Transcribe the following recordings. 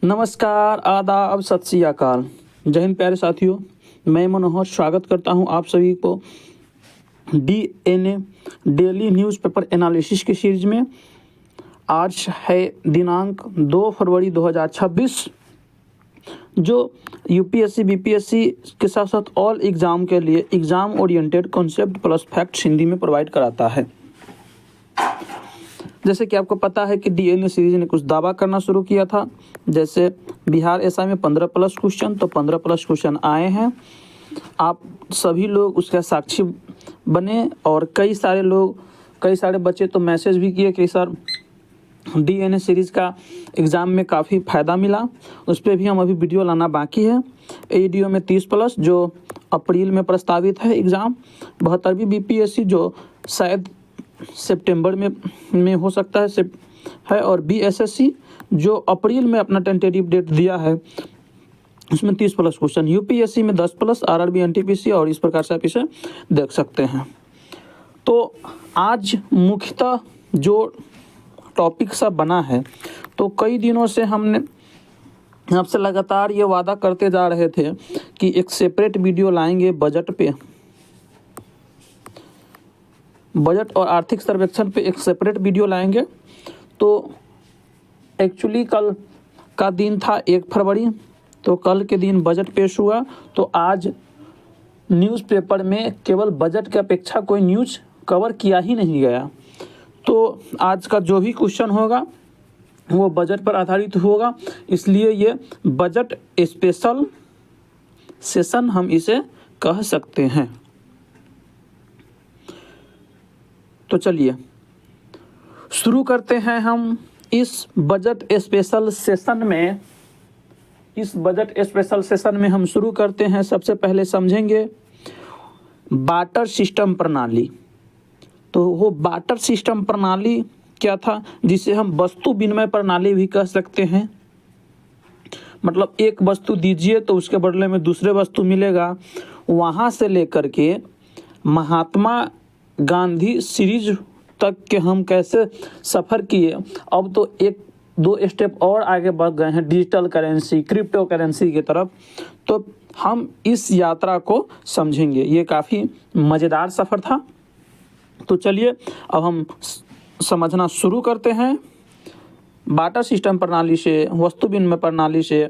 नमस्कार, आदाब, सत श्री अकाल। जय हिंद प्यारे साथियों, मैं मनोहर स्वागत करता हूं आप सभी को डीएनए डेली न्यूज़पेपर एनालिसिस की सीरीज में। आज है दिनांक 2 फरवरी 2026, जो यूपीएससी बीपीएससी के साथ साथ ऑल एग्ज़ाम के लिए exam oriented concept plus facts Hindi में प्रोवाइड कराता है। जैसे कि आपको पता है कि डीएनए सीरीज ने कुछ दावा करना शुरू किया था, जैसे बिहार एसआई में 15 प्लस क्वेश्चन, तो 15 प्लस क्वेश्चन आए हैं। आप सभी लोग उसका साक्षी बने और कई सारे बच्चे तो मैसेज भी किए कि सर डीएनए सीरीज़ का एग्ज़ाम में काफ़ी फ़ायदा मिला। उस पर भी हम अभी वीडियो लाना बाकी है। एडीओ में 30 प्लस जो अप्रैल में प्रस्तावित है एग्ज़ाम, 72वीं बीपीएससी जो शायद सितंबर में हो सकता है और बीएसएससी जो अप्रैल में अपना टेंटेटिव डेट दिया है, उसमें 30 प्लस क्वेश्चन। यूपीएससी में 10 प्लस, आरआरबी एनटीपीसी और इस प्रकार से आप इसे देख सकते हैं। तो आज मुख्यतः जो टॉपिक सा बना है, तो कई दिनों से हमने आपसे लगातार ये वादा करते जा रहे थे कि एक सेपरेट वीडियो लाएंगे बजट और आर्थिक सर्वेक्षण पे एक सेपरेट वीडियो लाएंगे। तो एक्चुअली कल का दिन था 1 फरवरी, तो कल के दिन बजट पेश हुआ। तो आज न्यूज़पेपर में केवल बजट की अपेक्षा कोई न्यूज़ कवर किया ही नहीं गया। तो आज का जो भी क्वेश्चन होगा वो बजट पर आधारित होगा, इसलिए ये बजट स्पेशल सेशन हम इसे कह सकते हैं। तो चलिए शुरू करते हैं हम इस बजट स्पेशल सेशन में हम शुरू करते हैं। सबसे पहले समझेंगे बार्टर सिस्टम प्रणाली। तो वो बार्टर सिस्टम प्रणाली क्या था, जिसे हम वस्तु विनिमय प्रणाली भी कह सकते हैं। मतलब एक वस्तु दीजिए तो उसके बदले में दूसरे वस्तु मिलेगा। वहाँ से लेकर के महात्मा गांधी सीरीज तक के हम कैसे सफ़र किए, अब तो 1-2 स्टेप और आगे बढ़ गए हैं डिजिटल करेंसी, क्रिप्टो करेंसी की तरफ। तो हम इस यात्रा को समझेंगे। ये काफ़ी मज़ेदार सफ़र था। तो चलिए अब हम समझना शुरू करते हैं बार्टर सिस्टम प्रणाली से, वस्तु विनिमय प्रणाली से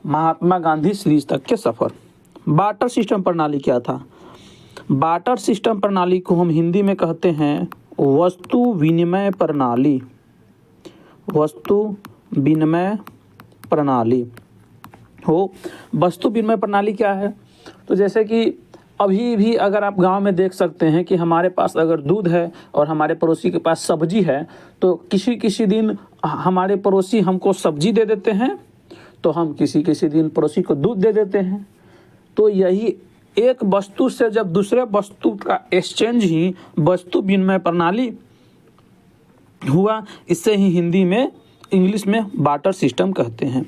महात्मा गांधी सीरीज तक के सफ़र। बार्टर सिस्टम प्रणाली क्या था? बार्टर सिस्टम प्रणाली को हम हिंदी में कहते हैं वस्तु विनिमय प्रणाली। वस्तु विनिमय प्रणाली हो। वस्तु विनिमय प्रणाली क्या है? तो जैसे कि अभी भी अगर आप गांव में देख सकते हैं कि हमारे पास अगर दूध है और हमारे पड़ोसी के पास सब्जी है, तो किसी दिन हमारे पड़ोसी हमको सब्जी दे देते हैं, तो हम किसी दिन पड़ोसी को दूध दे देते हैं। तो यही एक वस्तु से जब दूसरे वस्तु का एक्सचेंज ही वस्तु विनिमय प्रणाली हुआ। इससे ही हिंदी में, इंग्लिश में बार्टर सिस्टम कहते हैं।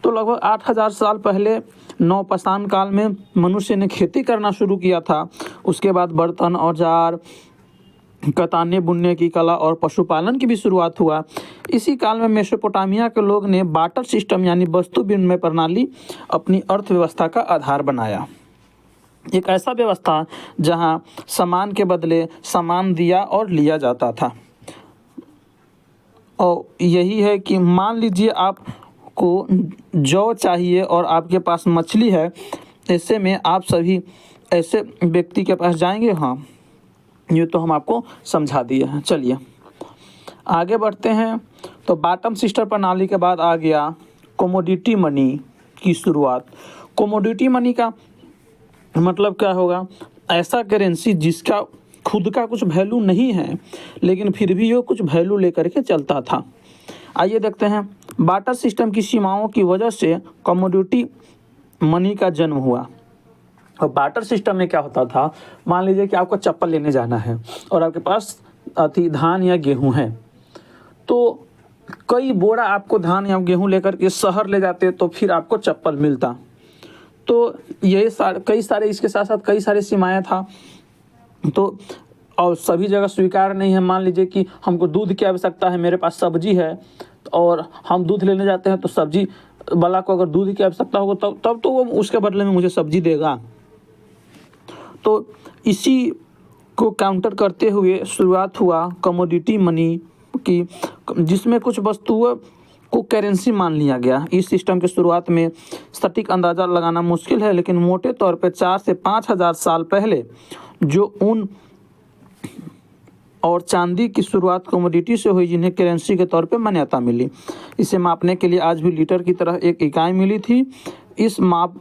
तो लगभग 8000 साल पहले नवपाषाण काल में मनुष्य ने खेती करना शुरू किया था। उसके बाद बर्तन, औजार, कताने बुनने की कला और पशुपालन की भी शुरुआत हुआ। इसी काल में मेसोपोटामिया के लोग ने बार्टर सिस्टम यानी वस्तु विनिमय प्रणाली अपनी अर्थव्यवस्था का आधार बनाया। एक ऐसा व्यवस्था जहां सामान के बदले सामान दिया और लिया जाता था। और यही है कि मान लीजिए आपको जौ चाहिए और आपके पास मछली है, ऐसे में आप सभी ऐसे व्यक्ति के पास जाएंगे। हाँ, ये तो हम आपको समझा दिए हैं। चलिए आगे बढ़ते हैं। तो बार्टर सिस्टम प्रणाली के बाद आ गया कमोडिटी मनी की शुरुआत। कमोडिटी मनी का मतलब क्या होगा? ऐसा करेंसी जिसका खुद का कुछ वैल्यू नहीं है, लेकिन फिर भी वो कुछ वैल्यू लेकर के चलता था। आइए देखते हैं। बार्टर सिस्टम की सीमाओं की वजह से कमोडिटी मनी का जन्म हुआ। और बार्टर सिस्टम में क्या होता था, मान लीजिए कि आपको चप्पल लेने जाना है और आपके पास धान या गेहूं है, तो कई बोरा आपको धान या गेहूं लेकर के शहर ले जाते, तो फिर आपको चप्पल मिलता। तो ये कई सारे इसके साथ साथ कई सारे सीमाएं था। तो और सभी जगह स्वीकार नहीं है। मान लीजिए कि हमको दूध की आवश्यकता है, मेरे पास सब्जी है, और हम दूध लेने जाते हैं तो सब्जी वाला को अगर दूध की आवश्यकता होगा तब तो वो उसके बदले में मुझे सब्जी देगा। तो इसी को काउंटर करते हुए शुरुआत हुआ कमोडिटी मनी की, जिसमें कुछ वस्तुओं को करेंसी मान लिया गया। इस सिस्टम के शुरुआत में सटीक अंदाज़ा लगाना मुश्किल है, लेकिन मोटे तौर पर 4 से 5 हज़ार साल पहले जो ऊन और चांदी की शुरुआत कमोडिटी से हुई, जिन्हें करेंसी के तौर पे मान्यता मिली। इसे मापने के लिए आज भी लीटर की तरह एक इकाई मिली थी। इस माप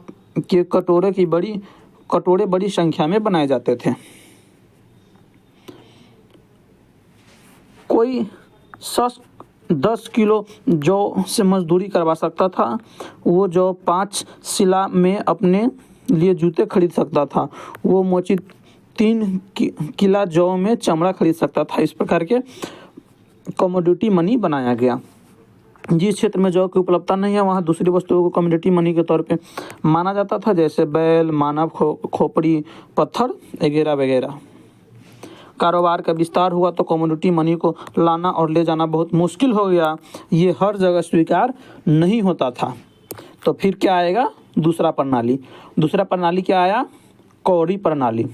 के कटोरे बड़ी संख्या में बनाए जाते थे। कोई 10 किलो जौ से मजदूरी करवा सकता था। वो जौ 5 सिला में अपने लिए जूते खरीद सकता था। वो मोची 3 किला जौ में चमड़ा खरीद सकता था। इस प्रकार के कमोडिटी मनी बनाया गया। जिस क्षेत्र में जौ की उपलब्धता नहीं है वहाँ दूसरी वस्तुओं को कमोडिटी मनी के तौर पे माना जाता था, जैसे बैल, मानव खोपड़ी, पत्थर वगैरह वगैरह। कारोबार का विस्तार हुआ तो कमोडिटी मनी को लाना और ले जाना बहुत मुश्किल हो गया। ये हर जगह स्वीकार नहीं होता था। तो फिर क्या आएगा? दूसरा प्रणाली क्या आया? कौड़ी प्रणाली।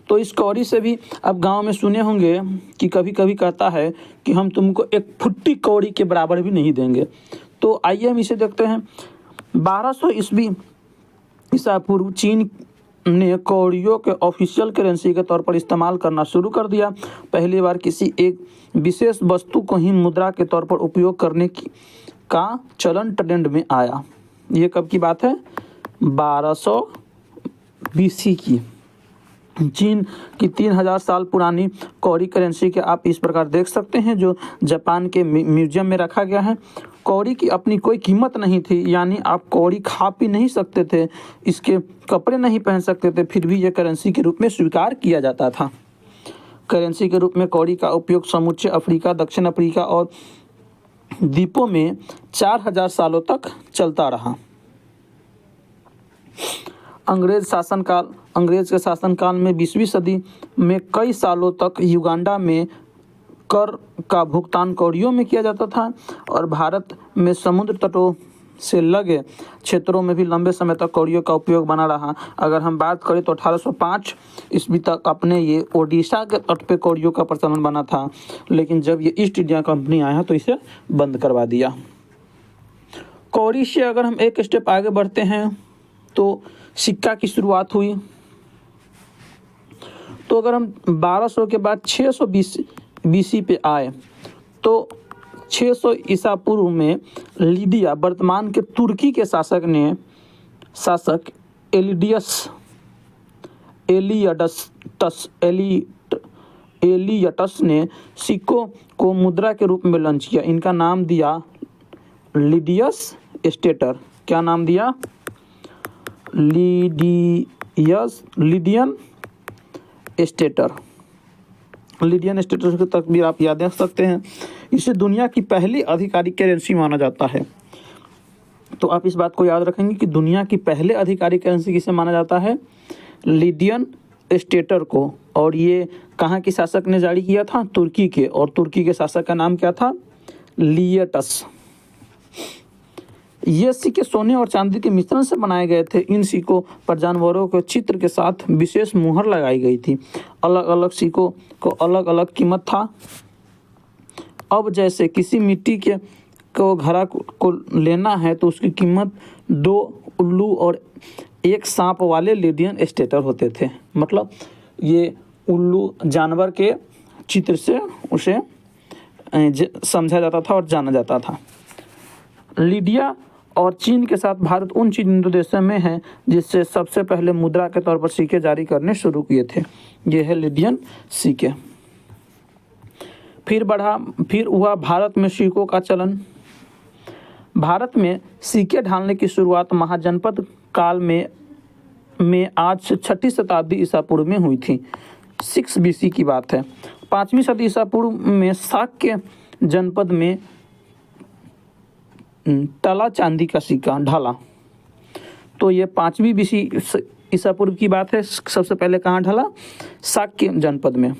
तो इस कौड़ी से भी अब गांव में सुने होंगे कि कभी कभी कहता है कि हम तुमको एक फुट्टी कौड़ी के बराबर भी नहीं देंगे। तो आइए हम इसे देखते हैं। 1200 ईस्वी ईसा पूर्व चीन ने कौड़ियों के ऑफिशियल करेंसी के तौर पर इस्तेमाल करना शुरू कर दिया। पहली बार किसी एक विशेष वस्तु को ही मुद्रा के तौर पर उपयोग करने का चलन ट्रेंड में आया। ये कब की बात है? 1200 BC की। चीन की 3000 साल पुरानी कौड़ी करेंसी के आप इस प्रकार देख सकते हैं, जो जापान के म्यूजियम में रखा गया है। कौड़ी की अपनी कोई कीमत नहीं थी, यानी आप कौड़ी खा पी नहीं सकते थे, इसके कपड़े नहीं पहन सकते थे, फिर भी यह करेंसी के रूप में स्वीकार किया जाता था। करेंसी के रूप में कौड़ी का उपयोग समूचे अफ्रीका, दक्षिण अफ्रीका और द्वीपों में 4000 सालों तक चलता रहा। अंग्रेज के शासनकाल में 20वीं सदी में कई सालों तक युगांडा में कर का भुगतान कौड़ियों में किया जाता था और भारत में समुद्र तटों से लगे क्षेत्रों में भी लंबे समय तक कौड़ियों का उपयोग बना रहा। अगर हम बात करें तो 1805 ईस्वी तक अपने ये ओडिशा के तट पे कौड़ियों का प्रचलन बना था, लेकिन जब ये ईस्ट इंडिया कंपनी आया तो इसे बंद करवा दिया। कौड़ी से अगर हम एक स्टेप आगे बढ़ते हैं तो सिक्का की शुरुआत हुई। तो अगर हम 1200 के बाद 600 BC पे आए तो 600 ईसा पूर्व में लीडिया, वर्तमान के तुर्की के शासक एलियटस ने सिक्कों को मुद्रा के रूप में लॉन्च किया। इनका नाम दिया लीडियस स्टेटर। क्या नाम दिया? लीडियन स्टेटर की तस्वीर आप याद रख सकते हैं। इसे दुनिया की पहली आधिकारिक करेंसी माना जाता है। तो आप इस बात को याद रखेंगे कि दुनिया की पहले आधिकारिक करेंसी किसे माना जाता है? लीडियन स्टेटर को। और ये कहाँ के शासक ने जारी किया था? तुर्की के। और तुर्की के शासक का नाम क्या था? लियटस। ये सिक्के सोने और चांदी के मिश्रण से बनाए गए थे। इन सिक्कों पर जानवरों के चित्र के साथ विशेष मुहर लगाई गई थी। अलग अलग सिक्कों को अलग अलग कीमत था। अब जैसे किसी मिट्टी को घड़ा को लेना है तो उसकी कीमत 2 उल्लू और 1 सांप वाले लीडियन स्टेटर होते थे। मतलब ये उल्लू जानवर के चित्र से उसे समझा जाता था और जाना जाता था। लीडिया और चीन के साथ भारत उन चीन देशों में है जिससे सबसे पहले मुद्रा के तौर पर सिक्के जारी करने शुरू किए थे। ये है लीडियन सिक्के। फिर हुआ भारत में सिक्कों का चलन। भारत में सिक्के ढालने की शुरुआत महाजनपद काल में आज से 6ठी शताब्दी ईसा पूर्व में हुई थी। 6 BC की बात है। 5वीं सदी ईसा पूर्व में शाक्य जनपद में तला चांदी का सिक्का ढाला। तो ये 5वीं BC ईसा पूर्व की बात है। सबसे पहले कहाँ ढला? शाक्य जनपद में।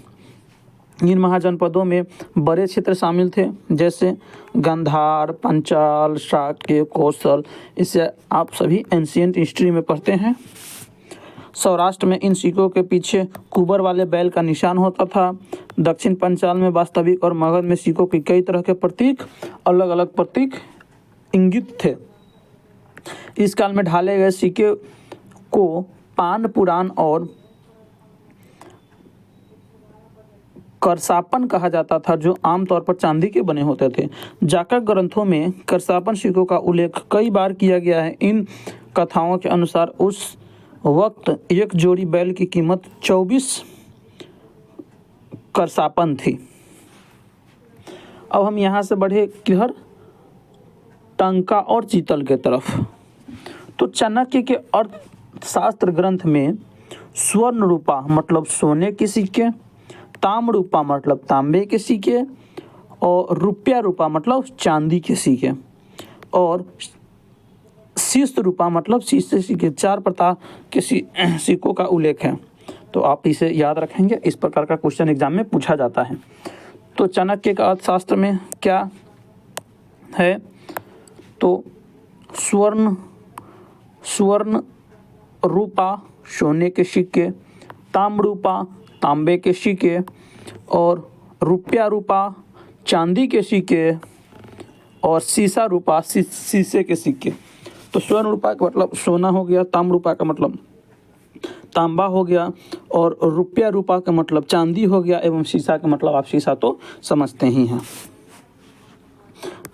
इन महाजनपदों में बड़े क्षेत्र शामिल थे, जैसे गांधार, पंचाल, शाक्य, कौशल। इसे आप सभी एंशिएंट हिस्ट्री में पढ़ते हैं। सौराष्ट्र में इन सिक्कों के पीछे कुबर वाले बैल का निशान होता था। दक्षिण पंचाल में वास्तविक और मगध में सिक्कों के कई तरह के प्रतीक, अलग अलग प्रतीक इंगित थे। इस काल में ढाले गए सिक्के को पान पुराण और करसापन कहा जाता था, जो आमतौर पर चांदी के बने होते थे। जातक ग्रंथों में करसापन सिक्कों का उल्लेख कई बार किया गया है। इन कथाओं के अनुसार उस वक्त एक जोड़ी बैल की कीमत 24 करसापन थी। अब हम यहाँ से बढ़े किधर, टंका और चीतल के तरफ। तो चाणक्य के अर्थशास्त्र ग्रंथ में स्वर्ण रूपा मतलब सोने के सिक्के, ताम्र रूपा मतलब तांबे के सिक्के और रुपया रूपा मतलब चांदी के सिक्के और शीश रूपा मतलब शीशे सिक्के, 4 प्रकार के सिक्कों का उल्लेख है। तो आप इसे याद रखेंगे, इस प्रकार का क्वेश्चन एग्जाम में पूछा जाता है। तो चाणक्य का अर्थशास्त्र में क्या है, तो स्वर्ण रूपा सोने के सिक्के, ताम्र रूपा तांबे के सिक्के और रुपया रूपा चांदी के सिक्के और शीशा रूपा शीशे के सिक्के। तो स्वर्ण रूपा का मतलब सोना हो गया, ताम्र रूपा का मतलब तांबा हो गया और रुपया रूपा का मतलब चांदी हो गया एवं शीशा का मतलब आप शीशा तो समझते ही हैं।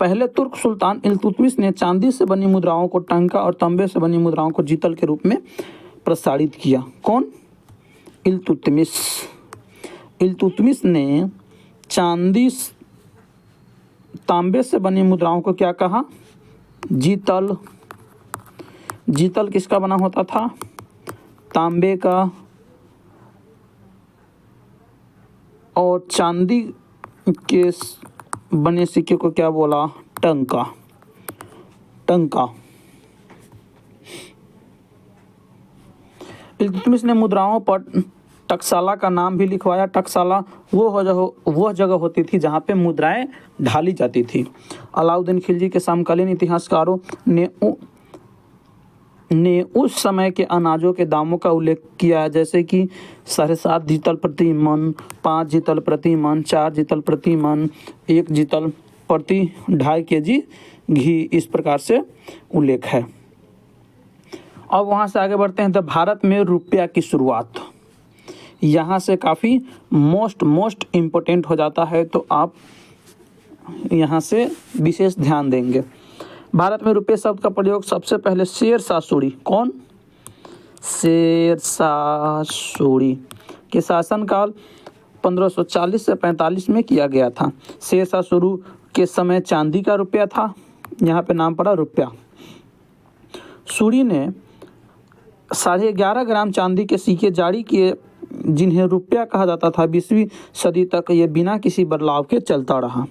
पहले तुर्क सुल्तान इल्तुतमिश ने चांदी से बनी मुद्राओं को टंका और तांबे से बनी मुद्राओं को जीतल के रूप में प्रसारित किया। कौन? इल्तुतमिश ने चांदी तांबे से बनी मुद्राओं को क्या कहा? जीतल। जीतल किसका बना होता था? तांबे का। और चांदी के बने सिक्के को क्या बोला? टंका। टंका। इल्तुतमिश ने मुद्राओं पर टकसाला का नाम भी लिखवाया। टकसाला वह जगह होती थी जहाँ पे मुद्राएं ढाली जाती थी। अलाउद्दीन खिलजी के समकालीन इतिहासकारों ने उस समय के अनाजों के दामों का उल्लेख किया है, जैसे कि 7.5 जीतल प्रति मन, 5 जीतल प्रति मन, 4 जीतल प्रति मन, 1 जीतल प्रति 2.5 केजी घी, इस प्रकार से उल्लेख है। अब वहाँ से आगे बढ़ते हैं। तो भारत में रुपया की शुरुआत यहाँ से काफ़ी मोस्ट इम्पोर्टेंट हो जाता है, तो आप यहाँ से विशेष ध्यान देंगे। भारत में रुपये शब्द का प्रयोग सबसे पहले शेरशाह सूरी, कौन? शेरशाह सूरी के शासनकाल 1540 से 45 में किया गया था। शेरशाह सूरी के समय चांदी का रुपया था, यहाँ पे नाम पड़ा रुपया। सूरी ने 11.5 ग्राम चांदी के सिक्के जारी किए, जिन्हें रुपया कहा जाता था। 20वीं सदी तक ये बिना किसी बदलाव के चलता रहा।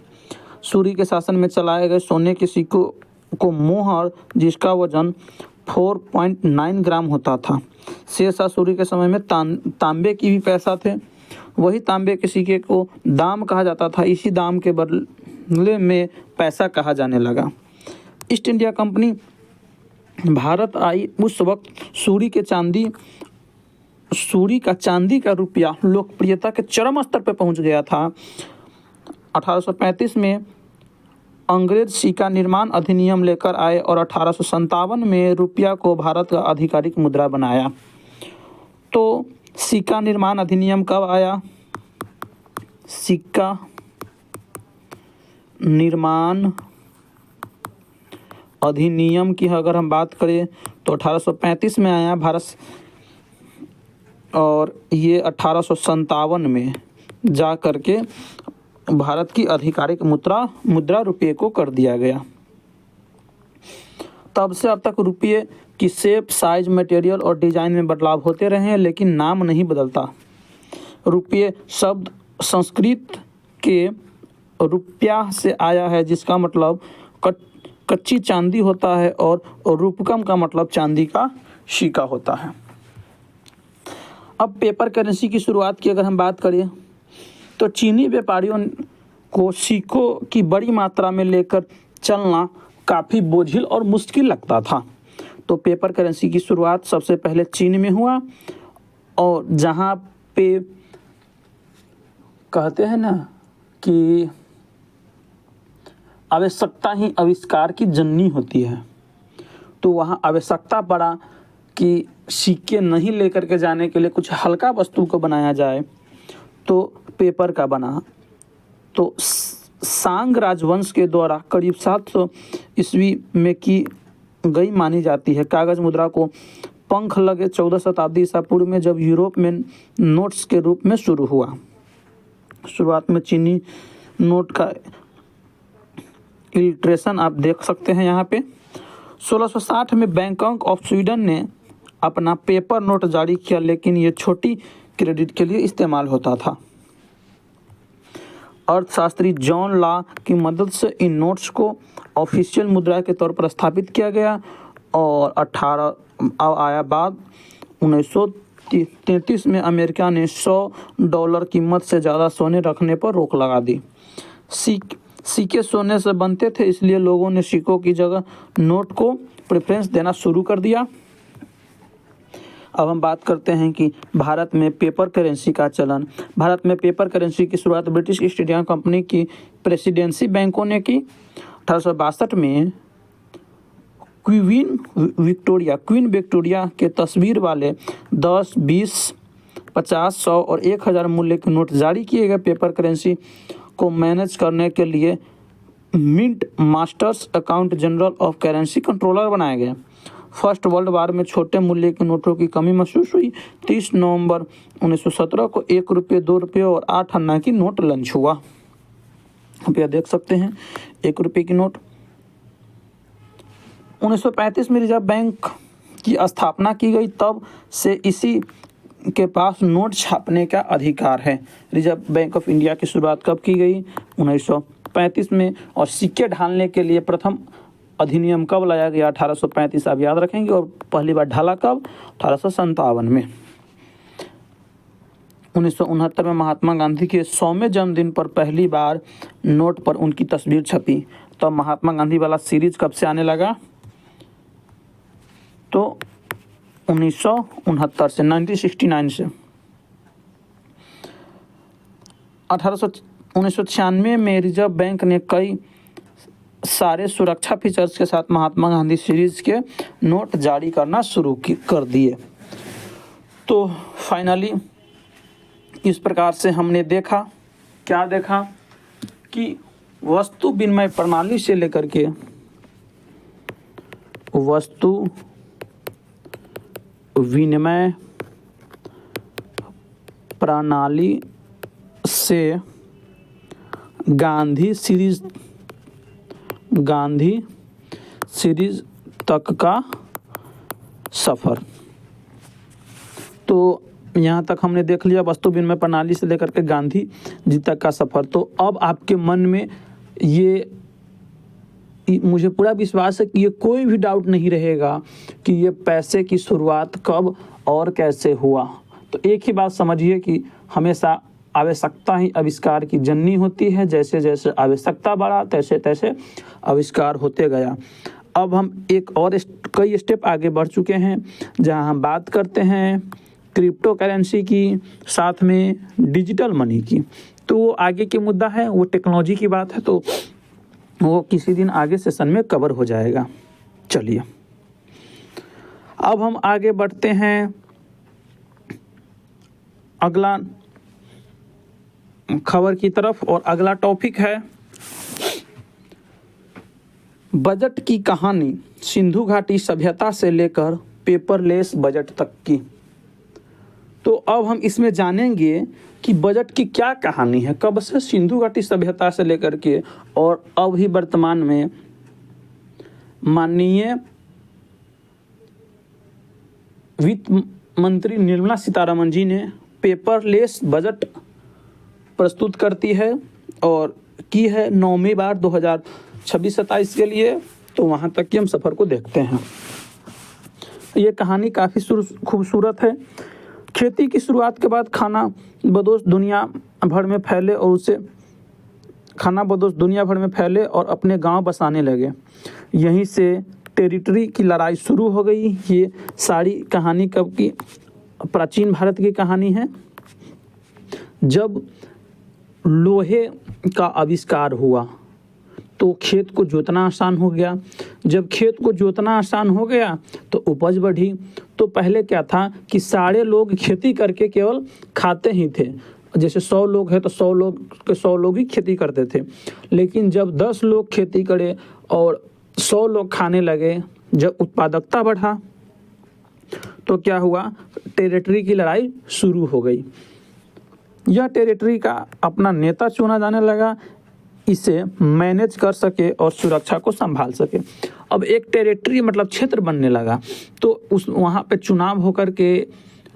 सूरी के शासन में चलाए गए सोने के सिक्कों को मोहर, जिसका वजन 4.9 ग्राम होता था। शेरशाह सूरी के समय में तांबे की भी पैसा थे। वही तांबे के सिक्के को दाम कहा जाता था। इसी दाम के बदले में पैसा कहा जाने लगा। ईस्ट इंडिया कंपनी भारत आई उस वक्त सूरी का चांदी का रुपया लोकप्रियता के चरम स्तर पर पहुंच गया था। 1835 में अंग्रेज सिक्का निर्माण अधिनियम लेकर आए और 1857 में रुपया को भारत का आधिकारिक मुद्रा बनाया। तो सिक्का निर्माण अधिनियम कब आया? सिक्का निर्माण अधिनियम की अगर हम बात करें तो 1835 में आया भारत, और ये 1857 में जा करके भारत की आधिकारिक मुद्रा रुपये को कर दिया गया। तब से अब तक रुपये की शेप, साइज, मटेरियल और डिजाइन में बदलाव होते रहे हैं, लेकिन नाम नहीं बदलता। रुपये शब्द संस्कृत के रुपया से आया है, जिसका मतलब कच्ची चांदी होता है, और रूपकम का मतलब चांदी का सिक्का होता है। अब पेपर करेंसी की शुरुआत की अगर हम बात करें तो चीनी व्यापारियों को सिक्कों की बड़ी मात्रा में लेकर चलना काफ़ी बोझिल और मुश्किल लगता था। तो पेपर करेंसी की शुरुआत सबसे पहले चीन में हुआ, और जहाँ पे कहते हैं ना कि आवश्यकता ही आविष्कार की जननी होती है, तो वहाँ आवश्यकता पड़ा कि सिक्के नहीं लेकर के जाने के लिए कुछ हल्का वस्तु को बनाया जाए, तो पेपर का बना। तो सांग राजवंश के द्वारा करीब 700 ईस्वी में की गई मानी जाती है। कागज मुद्रा को पंख लगे 14 शताब्दी ईसा पूर्व में, जब यूरोप में नोट्स के रूप में शुरू हुआ। शुरुआत में चीनी नोट का इलिट्रेशन आप देख सकते हैं यहाँ पे। 1660 में बैंकॉक ऑफ स्वीडन ने अपना पेपर नोट जारी किया, लेकिन ये छोटी क्रेडिट के लिए इस्तेमाल होता था। अर्थशास्त्री जॉन लॉ की मदद से इन नोट्स को ऑफिशियल मुद्रा के तौर पर स्थापित किया गया, और 18 आया बाद 1933 में अमेरिका ने $100 कीमत से ज़्यादा सोने रखने पर रोक लगा दी। सिक्के सोने से बनते थे, इसलिए लोगों ने सिक्कों की जगह नोट को प्रेफरेंस देना शुरू कर दिया। अब हम बात करते हैं कि भारत में पेपर करेंसी का चलन। भारत में पेपर करेंसी की शुरुआत ब्रिटिश ईस्ट इंडिया कंपनी की प्रेसिडेंसी बैंकों ने की। 1862 में क्वीन विक्टोरिया के तस्वीर वाले 10, 20, 50, 100 और 1000 मूल्य के नोट जारी किए गए। पेपर करेंसी को मैनेज करने के लिए mint masters account general of currency controller बनाए गए। फर्स्ट वर्ल्ड वार में छोटे मूल्य के नोटों की कमी महसूस हुई। 30 नवंबर 1917 को 1 रुपये, 2 रुपये और 8 अन्ना की नोट लॉन्च हुआ। आप यह देख सकते हैं 1 रुपये की नोट। 1935 में रिजर्व बैंक की स्थापना की गई, तब से इसी के पास नोट छापने का अधिकार है। रिजर्व बैंक ऑफ इंडिया की शुरुआत कब की गई? 1935 में। और सिक्के ढालने के लिए प्रथम अधिनियम कब लाया गया? 1835। आप याद रखेंगे। और पहली बार ढाला कब? 1857 में। 1969 में महात्मा गांधी के 100वें जन्मदिन पर पहली बार नोट पर उनकी तस्वीर छपी। तो महात्मा गांधी वाला सीरीज कब से आने लगा? तो 1969 से, 1969 से। 1996 में रिजर्व बैंक ने कई सारे सुरक्षा फीचर्स के साथ महात्मा गांधी सीरीज के नोट जारी करना शुरू कर दिए। तो फाइनली इस प्रकार से हमने देखा, क्या देखा कि वस्तु विनिमय प्रणाली से लेकर के वस्तु विनिमय प्रणाली से गांधी सीरीज तक का सफ़र। तो यहाँ तक हमने देख लिया वस्तु विनिमय प्रणाली से लेकर के गांधी जी तक का सफ़र। तो अब आपके मन में ये, मुझे पूरा विश्वास है कि ये कोई भी डाउट नहीं रहेगा कि ये पैसे की शुरुआत कब और कैसे हुआ। तो एक ही बात समझिए कि हमेशा आवश्यकता ही आविष्कार की जननी होती है। जैसे जैसे आवश्यकता बढ़ा तैसे तैसे आविष्कार होते गया। अब हम एक और कई स्टेप आगे बढ़ चुके हैं, जहां हम बात करते हैं क्रिप्टो करेंसी की, साथ में डिजिटल मनी की। तो वो आगे की मुद्दा है, वो टेक्नोलॉजी की बात है, तो वो किसी दिन आगे सेशन में कवर हो जाएगा। चलिए अब हम आगे बढ़ते हैं अगला खबर की तरफ, और अगला टॉपिक है बजट की कहानी, सिंधु घाटी सभ्यता से लेकर पेपरलेस बजट तक की। तो अब हम इसमें जानेंगे कि बजट की क्या कहानी है, कब से सिंधु घाटी सभ्यता से लेकर के और अभी वर्तमान में माननीय वित्त मंत्री निर्मला सीतारमण जी ने पेपरलेस बजट प्रस्तुत करती है और की है 9वीं बार 2026-27 के लिए। तो वहाँ तक की हम सफ़र को देखते हैं। ये कहानी काफ़ी खूबसूरत है। खेती की शुरुआत के बाद खाना बदोश दुनिया भर में फैले और उसे खानाबदोश दुनिया भर में फैले और अपने गांव बसाने लगे। यहीं से टेरिटरी की लड़ाई शुरू हो गई। ये सारी कहानी कब की? प्राचीन भारत की कहानी है, जब लोहे का आविष्कार हुआ तो खेत को जोतना आसान हो गया। जब खेत को जोतना आसान हो गया तो उपज बढ़ी। तो पहले क्या था कि सारे लोग खेती करके केवल खाते ही थे। जैसे 100 लोग हैं तो 100 लोग ही खेती करते थे। लेकिन जब 10 लोग खेती करे और 100 लोग खाने लगे, जब उत्पादकता बढ़ा तो क्या हुआ? टेरिटरी की लड़ाई शुरू हो गई। यह टेरिटरी का अपना नेता चुना जाने लगा, इसे मैनेज कर सके और सुरक्षा को संभाल सके। अब एक टेरिटरी मतलब क्षेत्र बनने लगा, तो उस वहाँ पे चुनाव होकर के,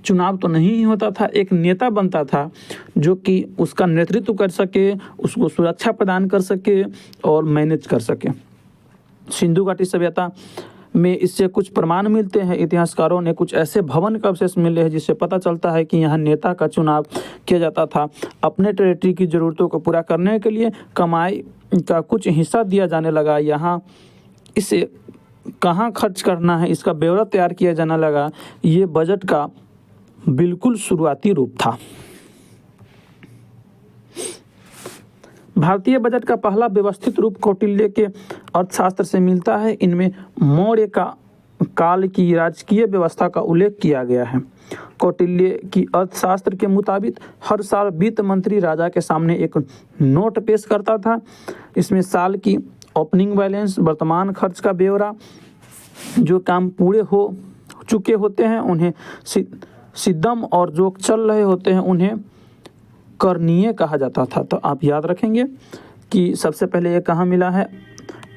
चुनाव तो नहीं होता था, एक नेता बनता था जो कि उसका नेतृत्व कर सके, उसको सुरक्षा प्रदान कर सके और मैनेज कर सके। सिंधु घाटी सभ्यता में इससे कुछ प्रमाण मिलते हैं। इतिहासकारों ने कुछ ऐसे भवन का अवशेष मिले हैं जिससे पता चलता है कि यहाँ नेता का चुनाव किया जाता था। अपने टेरिटरी की ज़रूरतों को पूरा करने के लिए कमाई का कुछ हिस्सा दिया जाने लगा। यहाँ इसे कहाँ खर्च करना है इसका ब्यौरा तैयार किया जाने लगा। ये बजट का बिल्कुल शुरुआती रूप था। भारतीय बजट का पहला व्यवस्थित रूप कौटिल्य के अर्थशास्त्र से मिलता है। इनमें मौर्य काल की राजकीय व्यवस्था का उल्लेख किया गया है। कौटिल्य की अर्थशास्त्र के मुताबिक हर साल वित्त मंत्री राजा के सामने एक नोट पेश करता था। इसमें साल की ओपनिंग बैलेंस, वर्तमान खर्च का ब्यौरा, जो काम पूरे हो चुके होते हैं उन्हें सिद्धम और जो चल रहे होते हैं उन्हें करनीय कहा जाता था। तो आप याद रखेंगे कि सबसे पहले ये कहाँ मिला है?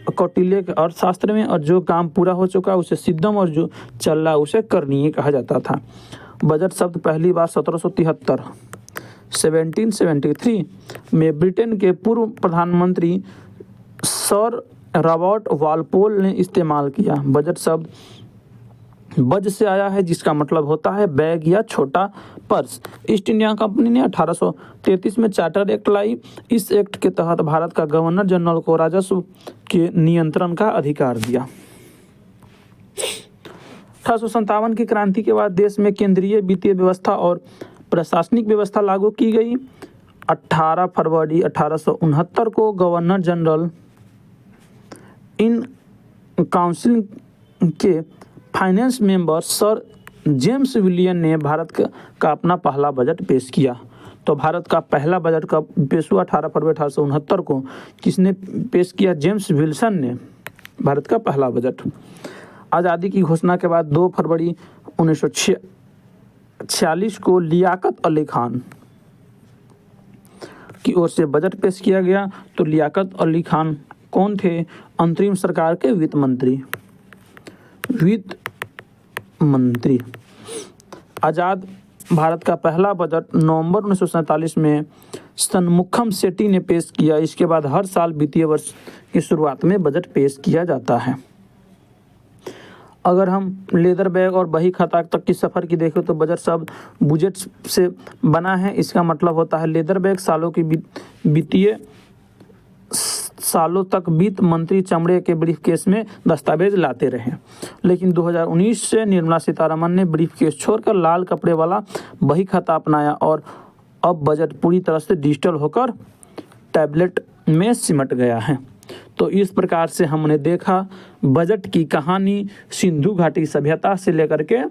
कौटिल्य के अर्थशास्त्र में। और जो काम पूरा हो चुका उसे सिद्धम और जो चल रहा उसे करनीय कहा जाता था। बजट शब्द पहली बार 1773 में ब्रिटेन के पूर्व प्रधानमंत्री सर रॉबर्ट वालपोल ने इस्तेमाल किया। बजट शब्द बज से आया है जिसका मतलब होता है बैग या छोटा पर्स। ईस्ट इंडिया कंपनी ने 1833 में चार्टर एक्ट लाई। इस एक्ट के तहत भारत का गवर्नर जनरल को राजस्व के नियंत्रण का अधिकार दिया। 1857 की क्रांति के बाद देश में केंद्रीय वित्तीय व्यवस्था और प्रशासनिक व्यवस्था लागू की गई। 18 फरवरी 1869 को गवर्नर जनरल इन काउंसिल के finance member sir James William ने भारत का अपना पहला बजट पेश किया। तो भारत का पहला बजट कब पेश हुआ? 18 फरवरी 1869 को। किसने पेश किया? जेम्स विल्सन ने भारत का पहला बजट। आज़ादी की घोषणा के बाद 2 फरवरी 1946 को लियाकत अली खान की ओर से बजट पेश किया गया। तो लियाकत अली खान कौन थे? अंतरिम सरकार के वित्त मंत्री। आज़ाद भारत का पहला बजट नवंबर 1947 में सन्मुखम सेठी ने पेश किया। इसके बाद हर साल वित्तीय वर्ष की शुरुआत में बजट पेश किया जाता है। अगर हम लेदर बैग और बही खाता तक की सफ़र की देखें तो बजट शब्द बुजेट से बना है। इसका मतलब होता है लेदर बैग सालों की वित्तीय सालों तक वित्त मंत्री चमड़े के ब्रीफकेस में दस्तावेज लाते रहे। लेकिन 2019 से निर्मला सीतारमण ने ब्रीफकेस छोड़कर लाल कपड़े वाला बही खाता अपनाया और अब बजट पूरी तरह से डिजिटल होकर टैबलेट में सिमट गया है। तो इस प्रकार से हमने देखा बजट की कहानी सिंधु घाटी सभ्यता से लेकर के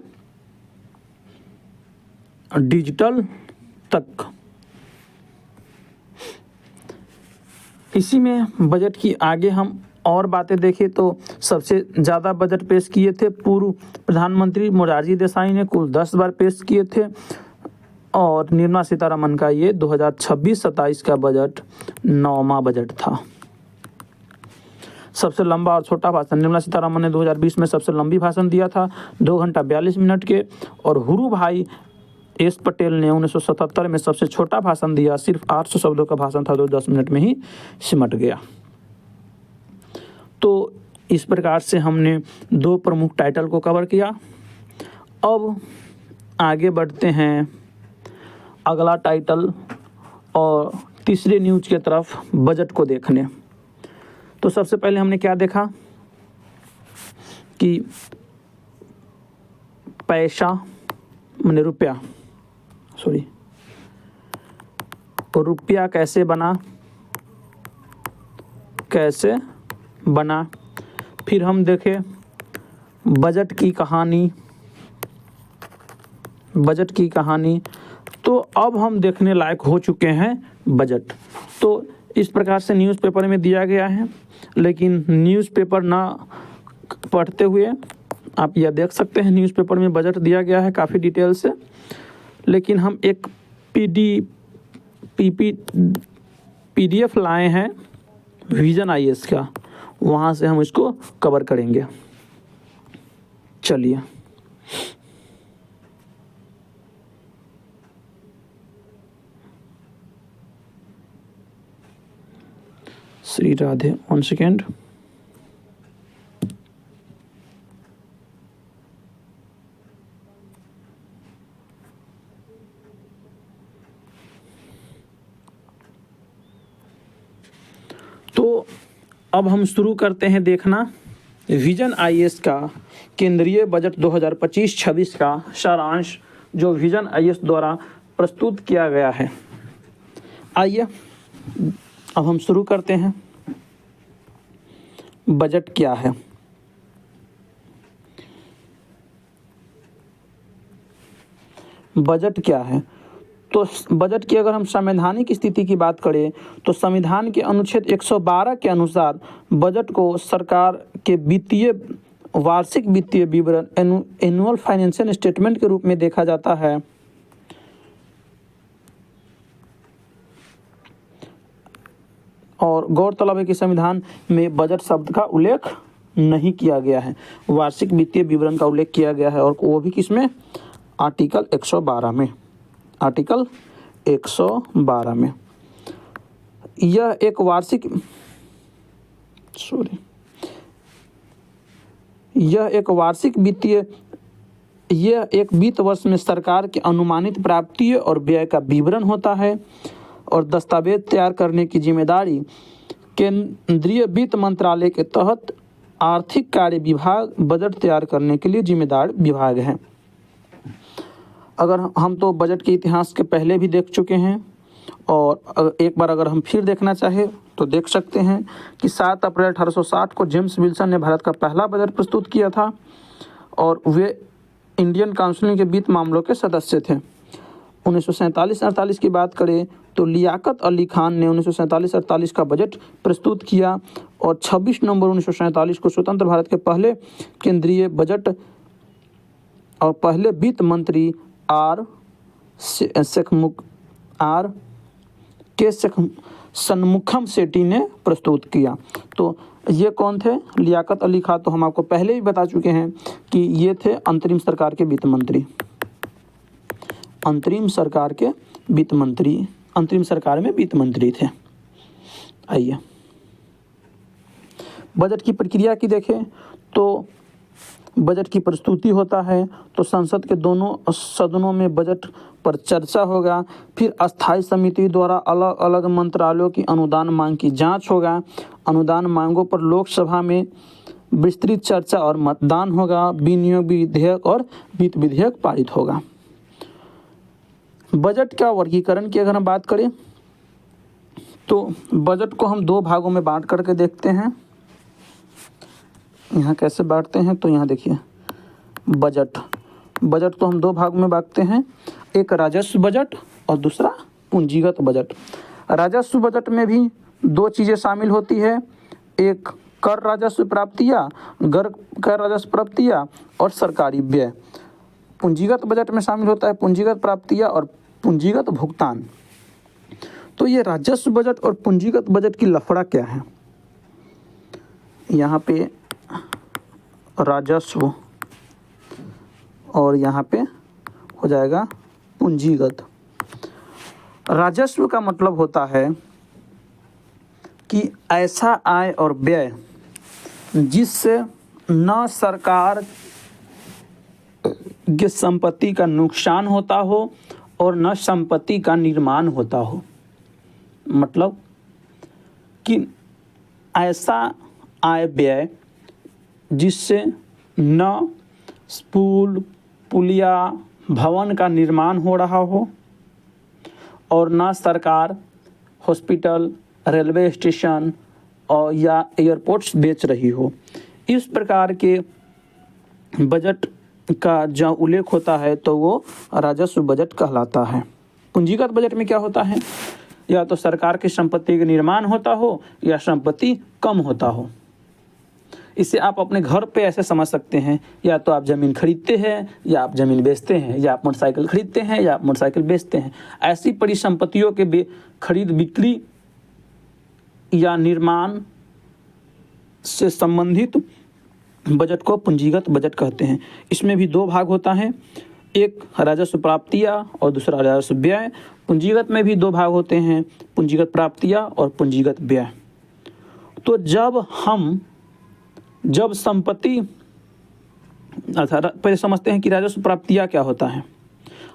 डिजिटल तक। इसी में बजट की आगे हम और बातें देखें तो सबसे ज़्यादा बजट पेश किए थे पूर्व प्रधानमंत्री मोरारजी देसाई ने, कुल 10 बार पेश किए थे। और निर्मला सीतारमण का ये 2026-27 का बजट 9वां बजट था। सबसे लंबा और छोटा भाषण निर्मला सीतारमण ने 2020 में सबसे लंबी भाषण दिया था 2 घंटा 42 मिनट के। और हुरु भाई एस पटेल ने 1977 में सबसे छोटा भाषण दिया, सिर्फ 800 शब्दों का भाषण था जो 10 मिनट में ही सिमट गया। तो इस प्रकार से हमने 2 प्रमुख टाइटल को कवर किया। अब आगे बढ़ते हैं। अगला टाइटल और तीसरे न्यूज की तरफ बजट को देखने। तो सबसे पहले हमने क्या देखा कि पैसा माने रुपया रुपया कैसे बना। फिर हम देखे बजट की कहानी। तो अब हम देखने लायक हो चुके हैं बजट। तो इस प्रकार से न्यूज़पेपर में दिया गया है, लेकिन न्यूज़पेपर ना पढ़ते हुए आप यह देख सकते हैं न्यूज़पेपर में बजट दिया गया है काफ़ी डिटेल से, लेकिन हम एक पीडीएफ लाए हैं विजन आईएएस का, वहाँ से हम इसको कवर करेंगे। चलिए श्री राधे, 1 सेकेंड। तो अब हम शुरू करते हैं देखना विजन आईएएस का केंद्रीय बजट 2025-26 का सारांश, जो विजन आईएएस द्वारा प्रस्तुत किया गया है। आइए अब हम शुरू करते हैं। बजट क्या है? बजट क्या है? तो बजट की अगर हम संवैधानिक स्थिति की बात करें तो संविधान के अनुच्छेद 112 के अनुसार बजट को सरकार के वार्षिक वित्तीय विवरण एनुअल फाइनेंशियल स्टेटमेंट के रूप में देखा जाता है। और गौरतलब है कि संविधान में बजट शब्द का उल्लेख नहीं किया गया है, वार्षिक वित्तीय विवरण का उल्लेख किया गया है, और वो भी किसमें? आर्टिकल 112 में। आर्टिकल 112 में यह एक वित्त वर्ष में सरकार के अनुमानित प्राप्तियों और व्यय का विवरण होता है, और दस्तावेज तैयार करने की जिम्मेदारी केंद्रीय वित्त मंत्रालय के तहत आर्थिक कार्य विभाग बजट तैयार करने के लिए जिम्मेदार विभाग है। अगर हम तो बजट के इतिहास के पहले भी देख चुके हैं, और एक बार अगर हम फिर देखना चाहें तो देख सकते हैं कि 7 अप्रैल 1860 को जेम्स विल्सन ने भारत का पहला बजट प्रस्तुत किया था, और वे इंडियन काउंसिल के वित्त मामलों के सदस्य थे। 1947-48 की बात करें तो लियाकत अली खान ने 1947-48 का बजट प्रस्तुत किया, और 26 नवंबर 1947 को स्वतंत्र भारत के पहले केंद्रीय बजट और पहले वित्त मंत्री आर के सन्मुखम सेठी ने प्रस्तुत किया। तो ये कौन थे? लियाकत अली खान तो हम आपको पहले ही बता चुके हैं कि ये थे अंतरिम सरकार के वित्त मंत्री। अंतरिम सरकार में वित्त मंत्री थे। आइए बजट की प्रक्रिया की देखें तो बजट की प्रस्तुति होता है, तो संसद के दोनों सदनों में बजट पर चर्चा होगा। फिर अस्थायी समिति द्वारा अलग अलग मंत्रालयों की अनुदान मांग की जांच होगा। अनुदान मांगों पर लोकसभा में विस्तृत चर्चा और मतदान होगा। विनियोग विधेयक और वित्त विधेयक पारित होगा। बजट का वर्गीकरण की अगर हम बात करें तो बजट को हम 2 भागों में बांट करके देखते हैं। यहाँ कैसे बांटते हैं तो यहाँ देखिए, बजट तो हम 2 भाग में बांटते हैं, एक राजस्व बजट और दूसरा पूंजीगत बजट। राजस्व बजट में भी 2 चीज़ें शामिल होती है, एक कर राजस्व प्राप्तियाँ और सरकारी व्यय। पूंजीगत बजट में शामिल होता है पूंजीगत प्राप्तियाँ और पूंजीगत भुगतान। तो ये राजस्व बजट और पूंजीगत बजट की लफड़ा क्या है? यहाँ पे राजस्व और यहाँ पे हो जाएगा पूंजीगत। राजस्व का मतलब होता है कि ऐसा आय और व्यय जिससे न सरकार की संपत्ति का नुकसान होता हो और न संपत्ति का निर्माण होता हो। मतलब कि ऐसा आय व्यय जिससे न पुल पुलिया भवन का निर्माण हो रहा हो और न सरकार हॉस्पिटल रेलवे स्टेशन और या एयरपोर्ट्स बेच रही हो। इस प्रकार के बजट का जब उल्लेख होता है तो वो राजस्व बजट कहलाता है। पूंजीगत बजट में क्या होता है, या तो सरकार की संपत्ति का निर्माण होता हो या संपत्ति कम होता हो। इसे आप अपने घर पे ऐसे समझ सकते हैं, या तो आप ज़मीन खरीदते हैं या आप ज़मीन बेचते हैं, या आप मोटरसाइकिल खरीदते हैं या आप मोटरसाइकिल बेचते हैं। ऐसी परिसंपत्तियों के खरीद बिक्री या निर्माण से संबंधित बजट को पूंजीगत बजट कहते हैं। इसमें भी दो भाग होता है, एक राजस्व प्राप्तियां और दूसरा राजस्व व्यय। पूंजीगत में भी दो भाग होते हैं, पूंजीगत प्राप्तियां और पूंजीगत व्यय। तो जब संपत्ति पहले समझते हैं कि राजस्व प्राप्तियां क्या होता है।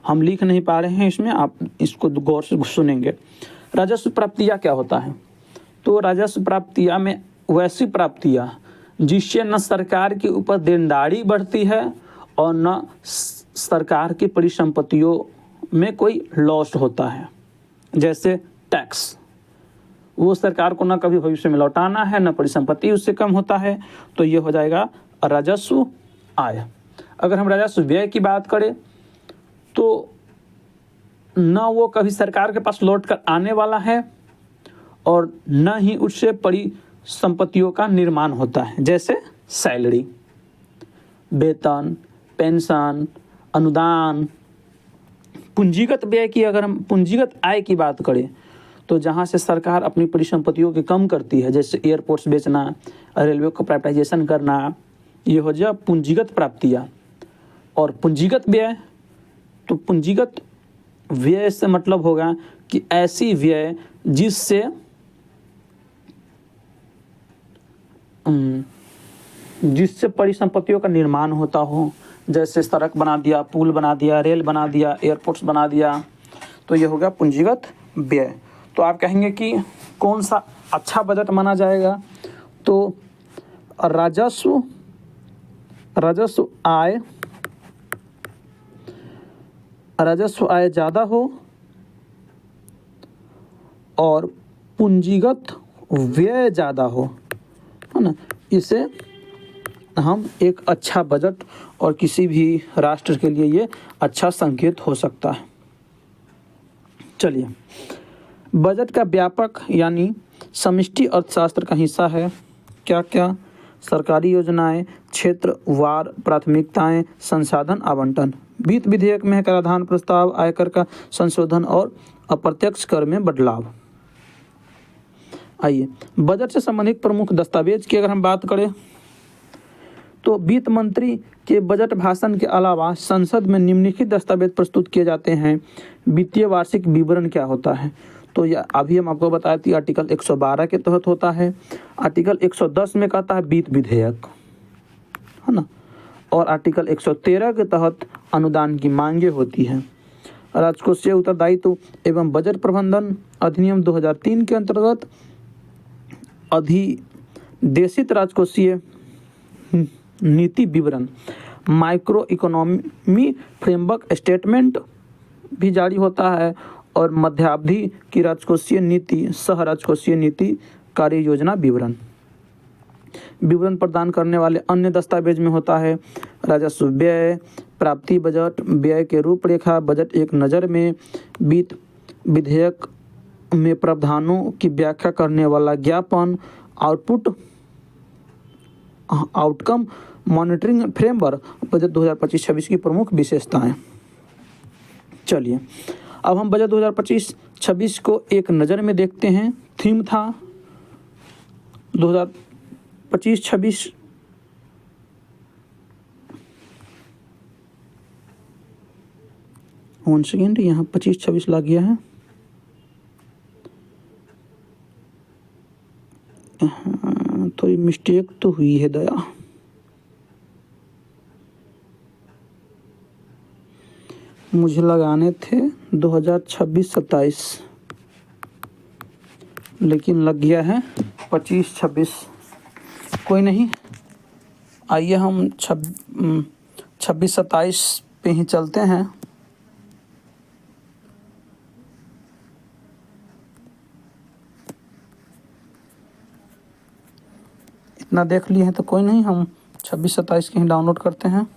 हम लिख नहीं पा रहे हैं इसमें, आप इसको गौर से सुनेंगे। राजस्व प्राप्तियां क्या होता है, तो राजस्व प्राप्तियां में वैसी प्राप्तियां जिससे न सरकार के ऊपर देनदारी बढ़ती है और न सरकार की परिसंपत्तियों में कोई लॉस होता है। जैसे टैक्स, वो सरकार को न कभी भविष्य में लौटाना है, न परिसंपत्ति उससे कम होता है, तो ये हो जाएगा राजस्व आय। अगर हम राजस्व व्यय की बात करें तो न वो कभी सरकार के पास लौट कर आने वाला है और न ही उससे परिसंपत्तियों का निर्माण होता है। जैसे सैलरी, वेतन, पेंशन, अनुदान। पूंजीगत व्यय की अगर हम पूंजीगत आय की बात करें तो जहाँ से सरकार अपनी परिसंपत्तियों की कम करती है, जैसे एयरपोर्ट्स बेचना, रेलवे को प्राइवेटाइजेशन करना, ये हो जाए पूंजीगत प्राप्तियाँ। और पूंजीगत व्यय, तो पूंजीगत व्यय से मतलब होगा कि ऐसी व्यय जिससे परिसंपत्तियों का निर्माण होता हो। जैसे सड़क बना दिया, पुल बना दिया, रेल बना दिया, एयरपोर्ट्स बना दिया, तो ये हो गया पूंजीगत व्यय। तो आप कहेंगे कि कौन सा अच्छा बजट माना जाएगा, तो राजस्व आय ज़्यादा हो और पूंजीगत व्यय ज़्यादा हो, है ना, इसे हम एक अच्छा बजट और किसी भी राष्ट्र के लिए ये अच्छा संकेत हो सकता है। चलिए, बजट का व्यापक यानी समष्टि अर्थशास्त्र का हिस्सा है। क्या क्या? सरकारी योजनाएं, क्षेत्रवार प्राथमिकताएं, संसाधन आवंटन। वित्त विधेयक में है कराधान प्रस्ताव, आयकर का संशोधन और अप्रत्यक्ष कर में बदलाव। आइए, बजट से संबंधित प्रमुख दस्तावेज की अगर हम बात करें तो वित्त मंत्री के बजट भाषण के अलावा संसद में निम्नलिखित दस्तावेज प्रस्तुत किए जाते हैं। वित्तीय वार्षिक विवरण क्या होता है, तो यह अभी हम आपको बताए थे आर्टिकल 112 के तहत होता है। आर्टिकल 110 में कहता है वित्त विधेयक, है ना, और आर्टिकल 113 के तहत अनुदान की मांगे होती हैं। राजकोषीय उत्तरदायित्व एवं बजट प्रबंधन अधिनियम 2003 के अंतर्गत अधिदेशित राजकोषीय नीति विवरण, माइक्रो इकोनॉमी फ्रेमवर्क स्टेटमेंट भी जारी होता है और मध्यावधि की राजकोषीय नीति, सह राजकोषीय नीति कार्य योजना विवरण प्रदान करने वाले अन्य दस्तावेज में होता है राजस्व व्यय, प्राप्ति बजट, व्यय के रूपरेखा, बजट एक नज़र में, वित्त विधेयक में प्रावधानों की व्याख्या करने वाला ज्ञापन, आउटकम मॉनिटरिंग फ्रेमवर्क, बजट 2025-26 की प्रमुख विशेषताएं। चलिए, अब हम बजट 2025-26 को एक नज़र में देखते हैं। थीम था 2025-26 वन सेकेंड, यहाँ 25-26 ला गया है, थोड़ी मिस्टेक तो हुई है दया। मुझे लगाने थे 2026-27, लेकिन लग गया है 25-26। कोई नहीं, आइए हम 26-27 पे ही चलते हैं। इतना देख लिए हैं तो कोई नहीं, हम 26-27 के ही डाउनलोड करते हैं।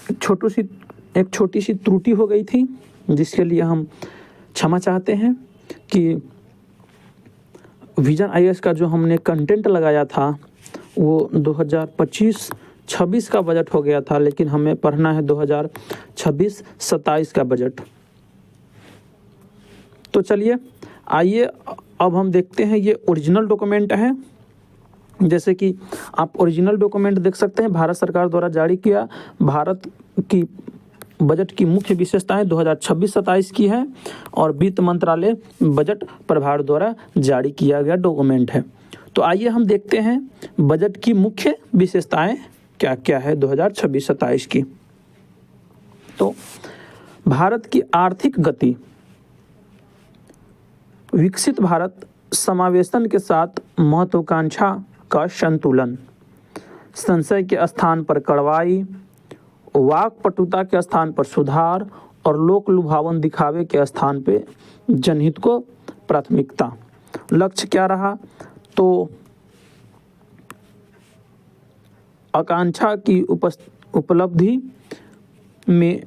एक छोटी सी त्रुटि हो गई थी, जिसके लिए हम क्षमा चाहते हैं कि विजन आईएएस का जो हमने कंटेंट लगाया था वो 2025-26 का बजट हो गया था, लेकिन हमें पढ़ना है 2026-27 का बजट। तो चलिए आइए अब हम देखते हैं, ये ओरिजिनल डॉक्यूमेंट है। जैसे कि आप ओरिजिनल डॉक्यूमेंट देख सकते हैं, भारत सरकार द्वारा जारी किया भारत की बजट की मुख्य विशेषताएं 2026-27 की है और वित्त मंत्रालय बजट प्रभार द्वारा जारी किया गया डॉक्यूमेंट है। तो आइए हम देखते हैं बजट की मुख्य विशेषताएं क्या क्या है 2026-27 की। तो भारत की आर्थिक गति, विकसित भारत समावेशन के साथ महत्वाकांक्षा का संतुलन, संशय के स्थान पर कड़वाई, वाक पटुता के स्थान पर सुधार और लोक लुभावन दिखावे के स्थान पे जनहित को प्राथमिकता। लक्ष्य क्या रहा? तो आकांक्षा की उपलब्धि में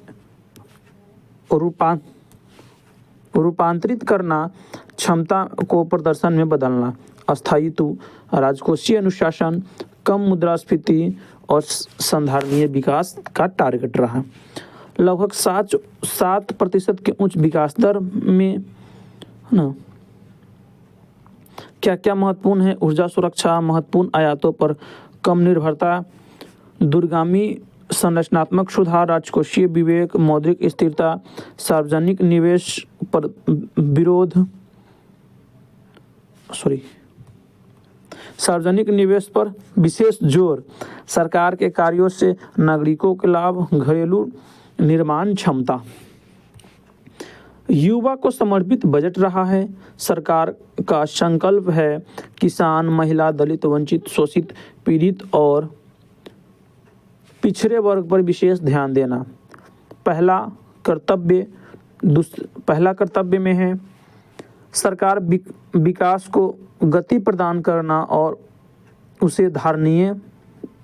रूपांतरित करना, क्षमता को प्रदर्शन में बदलना, स्थायित्व, राजकोषीय अनुशासन, कम मुद्रास्फीति और संधारणीय विकास का टारगेट रहा। लगभग 7% के उच्च विकास दर में ना क्या क्या महत्वपूर्ण है? ऊर्जा सुरक्षा, महत्वपूर्ण आयातों पर कम निर्भरता, दूरगामी संरचनात्मक सुधार, राजकोषीय विवेक, मौद्रिक स्थिरता, सार्वजनिक निवेश पर सार्वजनिक निवेश पर विशेष जोर, सरकार के कार्यों से नागरिकों के लाभ, घरेलू निर्माण क्षमता। युवा को समर्पित बजट रहा है। सरकार का संकल्प है किसान, महिला, दलित, वंचित, शोषित, पीड़ित और पिछड़े वर्ग पर विशेष ध्यान देना। पहला कर्तव्य में है सरकार विकास को गति प्रदान करना और उसे धारणीय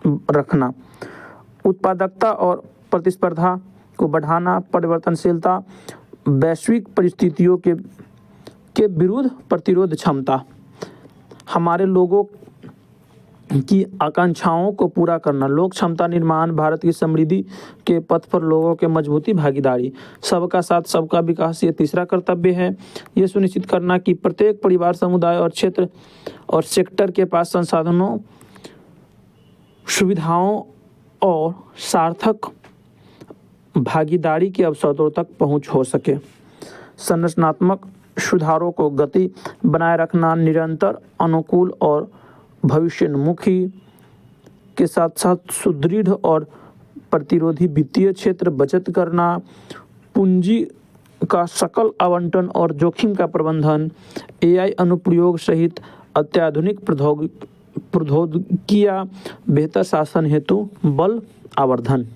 रखना, उत्पादकता और प्रतिस्पर्धा को बढ़ाना, परिवर्तनशीलता, वैश्विक परिस्थितियों के विरुद्ध प्रतिरोध क्षमता, हमारे लोगों की आकांक्षाओं को पूरा करना, लोक क्षमता निर्माण, भारत की समृद्धि के पथ पर लोगों के मजबूती भागीदारी, सबका साथ सबका विकास ये तीसरा कर्तव्य है। ये सुनिश्चित करना कि प्रत्येक परिवार, समुदाय और क्षेत्र और सेक्टर के पास संसाधनों, सुविधाओं और सार्थक भागीदारी के अवसरों तक पहुंच हो सके। संरचनात्मक सुधारों को गति बनाए रखना, निरंतर अनुकूल और भविष्योन्मुखी के साथ साथ सुदृढ़ और प्रतिरोधी वित्तीय क्षेत्र, बचत करना, पूंजी का सकल आवंटन और जोखिम का प्रबंधन, एआई अनुप्रयोग सहित अत्याधुनिक प्रौद्योगिकियां, बेहतर शासन हेतु बल आवर्धन।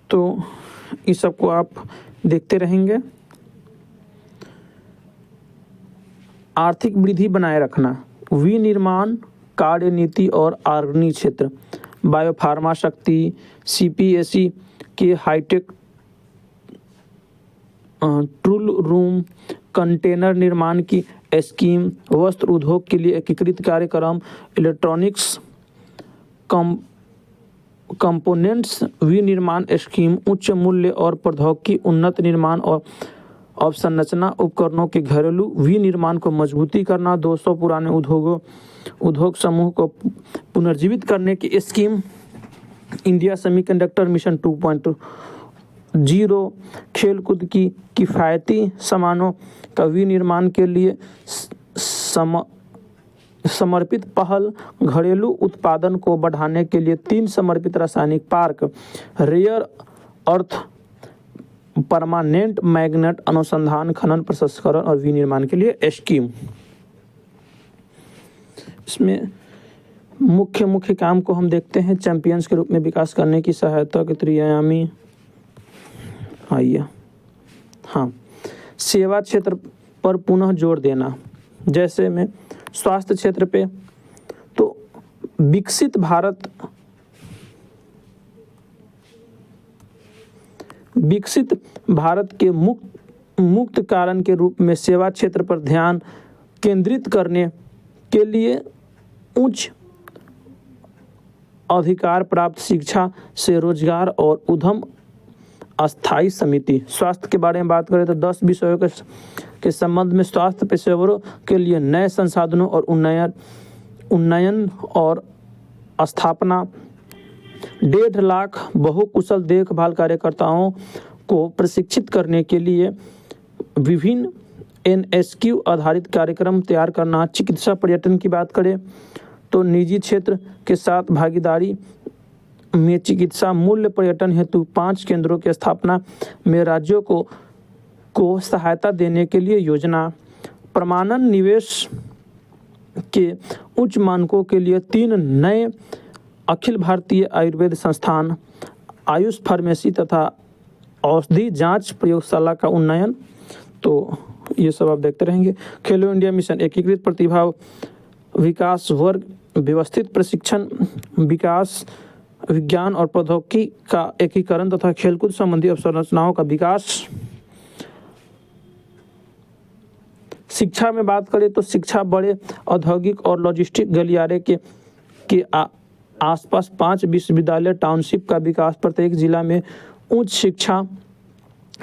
तो इस सब को आप देखते रहेंगे। आर्थिक वृद्धि बनाए रखना, विनिर्माण, कार्य नीति और ऑर्गेनिक क्षेत्र, बायोफार्मा शक्ति, सीपीएसई के हाईटेक टूल रूम, कंटेनर निर्माण की स्कीम, वस्त्र उद्योग के लिए एकीकृत कार्यक्रम, इलेक्ट्रॉनिक्स कंपोनेंट्स विनिर्माण स्कीम, उच्च मूल्य और प्रौद्योगिकी उन्नत निर्माण और अवसंरचना उपकरणों के घरेलू विनिर्माण को मजबूती करना, 200 पुराने उद्योग समूह को पुनर्जीवित करने की स्कीम, इंडिया सेमीकंडक्टर मिशन 2.0, खेलकूद की किफ़ायती सामानों का विनिर्माण के लिए समर्पित पहल, घरेलू उत्पादन को बढ़ाने के लिए 3 समर्पित रासायनिक park, rare earth permanent magnet अनुसंधान, खनन, प्रसंस्करण और विनिर्माण के लिए स्कीम। इसमें मुख्य काम को हम देखते हैं। चैंपियंस के रूप में विकास करने की सहायता के त्रिआयामी आइए। हाँ, सेवा क्षेत्र पर पुनः जोर देना, जैसे में स्वास्थ्य क्षेत्र पे तो विकसित भारत के मुक्त कारण के रूप में सेवा क्षेत्र पर ध्यान केंद्रित करने के लिए उच्च अधिकार प्राप्त शिक्षा से रोजगार और उद्यम अस्थायी समिति। स्वास्थ्य के बारे में बात करें तो 10 विषयों के संबंध में स्वास्थ्य पेशेवरों के लिए नए संसाधनों और उन्नयन और स्थापना, 1.5 लाख बहुकुशल देखभाल कार्यकर्ताओं को प्रशिक्षित करने के लिए विभिन्न NSQ आधारित कार्यक्रम तैयार करना। चिकित्सा पर्यटन की बात करें तो निजी क्षेत्र के साथ भागीदारी में चिकित्सा मूल्य पर्यटन हेतु 5 केंद्रों की स्थापना में राज्यों को सहायता देने के लिए योजना। प्रमाणन निवेश के उच्च मानकों के लिए 3 नए अखिल भारतीय आयुर्वेद संस्थान, आयुष फार्मेसी तथा औषधि जांच प्रयोगशाला का उन्नयन। तो ये सब आप देखते रहेंगे। खेलो इंडिया मिशन, एकीकृत प्रतिभा विकास वर्ग, व्यवस्थित प्रशिक्षण विकास, विज्ञान और प्रौद्योगिकी का एकीकरण तथा खेलकूद संबंधी अवसंरचनाओं का विकास। शिक्षा में बात करें तो शिक्षा बड़े औद्योगिक और लॉजिस्टिक गलियारे के आसपास 5 विश्वविद्यालय टाउनशिप का विकास। प्रत्येक जिला में उच्च शिक्षा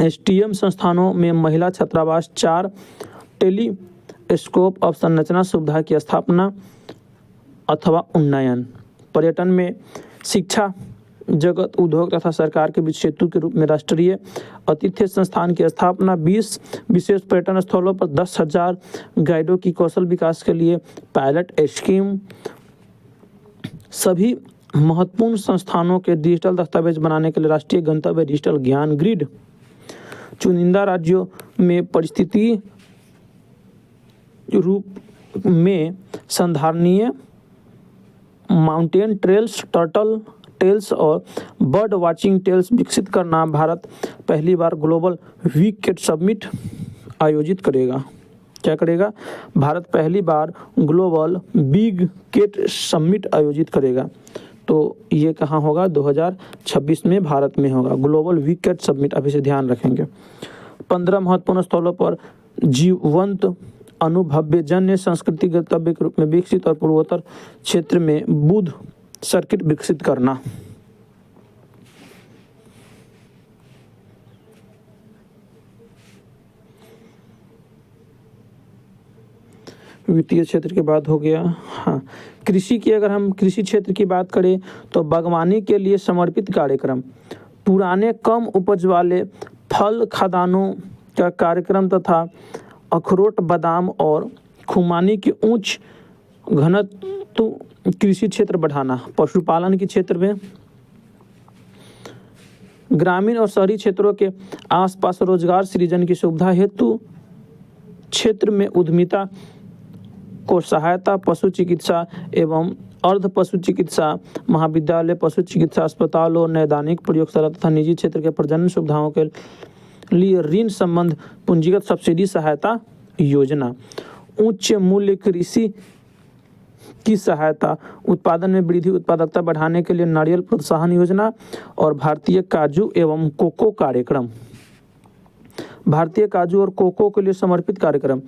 STM संस्थानों में महिला छात्रावास, 4 टेलीस्कोप अवसंरचना सुविधा की स्थापना अथवा उन्नयन। पर्यटन में शिक्षा जगत, उद्योग तथा सरकार के बीच सेतु के रूप में राष्ट्रीय आतिथ्य संस्थान की स्थापना। 20 विशेष पर्यटन स्थलों पर 10,000 गाइडों की कौशल विकास के लिए पायलट स्कीम। सभी महत्वपूर्ण संस्थानों के डिजिटल दस्तावेज बनाने के लिए राष्ट्रीय गंतव्य डिजिटल ज्ञान ग्रिड। चुनिंदा राज्यों में परिस्थिति रूप में संधारणीय माउंटेन ट्रेल्स, टर्टल टेल्स और बर्ड वाचिंग टेल्स विकसित करना। भारत पहली बार ग्लोबल बिग कैट समिट आयोजित करेगा। क्या करेगा? भारत पहली बार ग्लोबल बिग कैट समिट आयोजित करेगा। तो ये कहाँ होगा? 2026 में भारत में होगा ग्लोबल बिग कैट समिट। अभी से ध्यान रखेंगे। 15 महत्वपूर्ण स्थलों पर जीवंत अनुभव्य जन्य संस्कृति गंतव्य के रूप में विकसित और पूर्वोत्तर क्षेत्र में बुद्ध सर्किट विकसित करना। वित्तीय क्षेत्र की बात हो गया। हाँ, कृषि की अगर हम कृषि क्षेत्र की बात करें तो बागवानी के लिए समर्पित कार्यक्रम, पुराने कम उपज वाले फल खदानों का कार्यक्रम तथा अखरोट, बादाम और खुमानी की उच्च घनत्व कृषि क्षेत्र बढ़ाना। पशुपालन के क्षेत्र में ग्रामीण और शहरी क्षेत्रों के आसपास रोजगार सृजन की सुविधा हेतु क्षेत्र में उद्यमिता को सहायता। पशु चिकित्सा एवं अर्ध पशु चिकित्सा महाविद्यालय, पशु चिकित्सा अस्पताल और नैदानिक प्रयोगशाला तथा निजी क्षेत्र के प्रजनन सुविधाओं के लिए ऋण संबंध पूंजीगत सब्सिडी सहायता योजना। उच्च मूल्य कृषि की सहायता, उत्पादन में वृद्धि, उत्पादकता बढ़ाने के लिए नारियल प्रोत्साहन योजना और भारतीय काजू एवं कोको कार्यक्रम। भारतीय काजू और कोको के लिए समर्पित कार्यक्रम,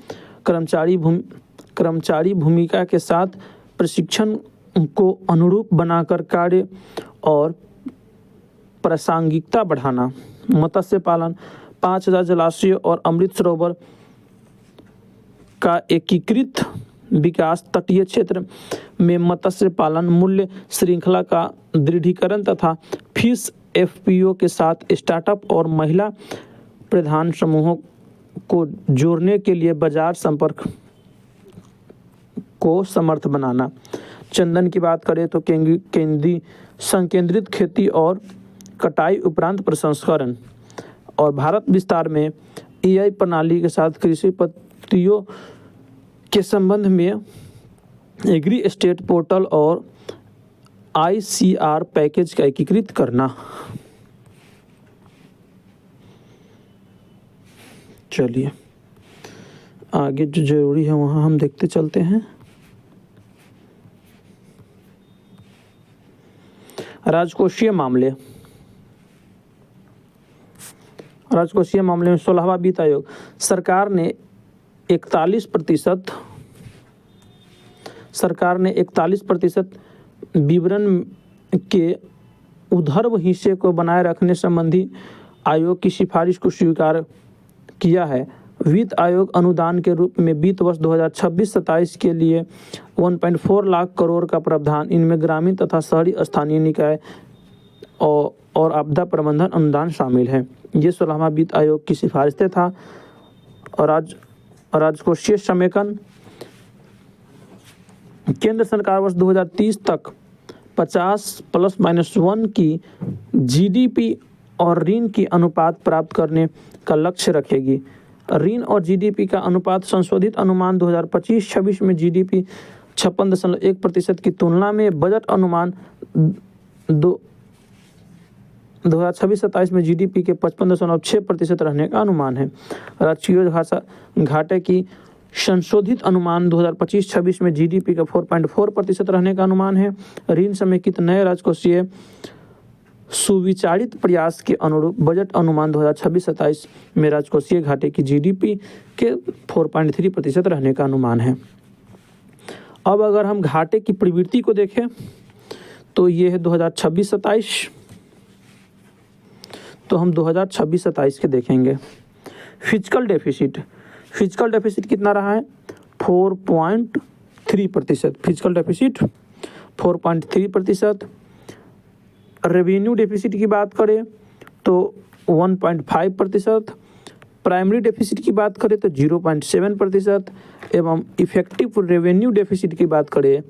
कर्मचारी भूमिका के साथ प्रशिक्षण को अनुरूप बनाकर कार्य और प्रासंगिकता बढ़ाना। मत्स्य पालन, 5000 जलाशयों और अमृत सरोवर का एकीकृत विकास। तटीय क्षेत्र में मत्स्य पालन, मूल्य श्रृंखला का दृढ़ीकरण तथा फिश FPO के साथ स्टार्टअप और महिला प्रधान समूहों को जोड़ने के लिए बाजार संपर्क को समर्थ बनाना। चंदन की बात करें तो संकेंद्रित खेती और कटाई उपरांत प्रसंस्करण और भारत विस्तार में एआई प्रणाली के साथ कृषि पद्धतियों के संबंध में एग्री स्टेट पोर्टल और आईसीआर पैकेज का एकीकृत करना। चलिए आगे जो जरूरी है वहाँ हम देखते चलते हैं। राजकोषीय मामले। राजकोषीय मामले में 16वां वित्त आयोग सरकार ने 41% विवरण के ऊर्ध्व हिस्से को बनाए रखने संबंधी आयोग की सिफारिश को स्वीकार किया है। वित्त आयोग अनुदान के रूप में वित्त वर्ष 2026-27 के लिए 1.4 लाख करोड़ का प्रावधान, इनमें ग्रामीण तथा शहरी स्थानीय निकाय और आपदा प्रबंधन अनुदान शामिल है। ये 16वां वित्त आयोग की सिफारिश था। और राजकोषीय समेकन, केंद्र सरकार वर्ष 2030 तक 50+-1 की जीडीपी और ऋण की अनुपात प्राप्त करने का लक्ष्य रखेगी। ऋण और जीडीपी का अनुपात संशोधित अनुमान 2025-26 में जीडीपी 56.1% की तुलना में बजट अनुमान 2026-27 में जीडीपी के 55.6% रहने का अनुमान है। राजकीय घाटे की संशोधित अनुमान 2025-26 में जीडीपी का 4.4% रहने का अनुमान है। ऋण समेकित नए राजकोषीय सुविचारित प्रयास के अनुरूप बजट अनुमान 2026-27 में राजकोषीय घाटे की जीडीपी के 4.3% रहने का अनुमान है। अब अगर हम घाटे की प्रवृत्ति को देखें तो ये है 2026-27, तो हम 2026-27 के देखेंगे। फिजिकल डेफिसिट कितना रहा है? 4.3%। Physical deficit 4.3%। रेवेन्यू डेफिसिट की बात करें तो 1.5%। प्राइमरी डेफिसिट की बात करें तो 0.7% एवं इफेक्टिव रेवेन्यू डेफिसिट की बात करें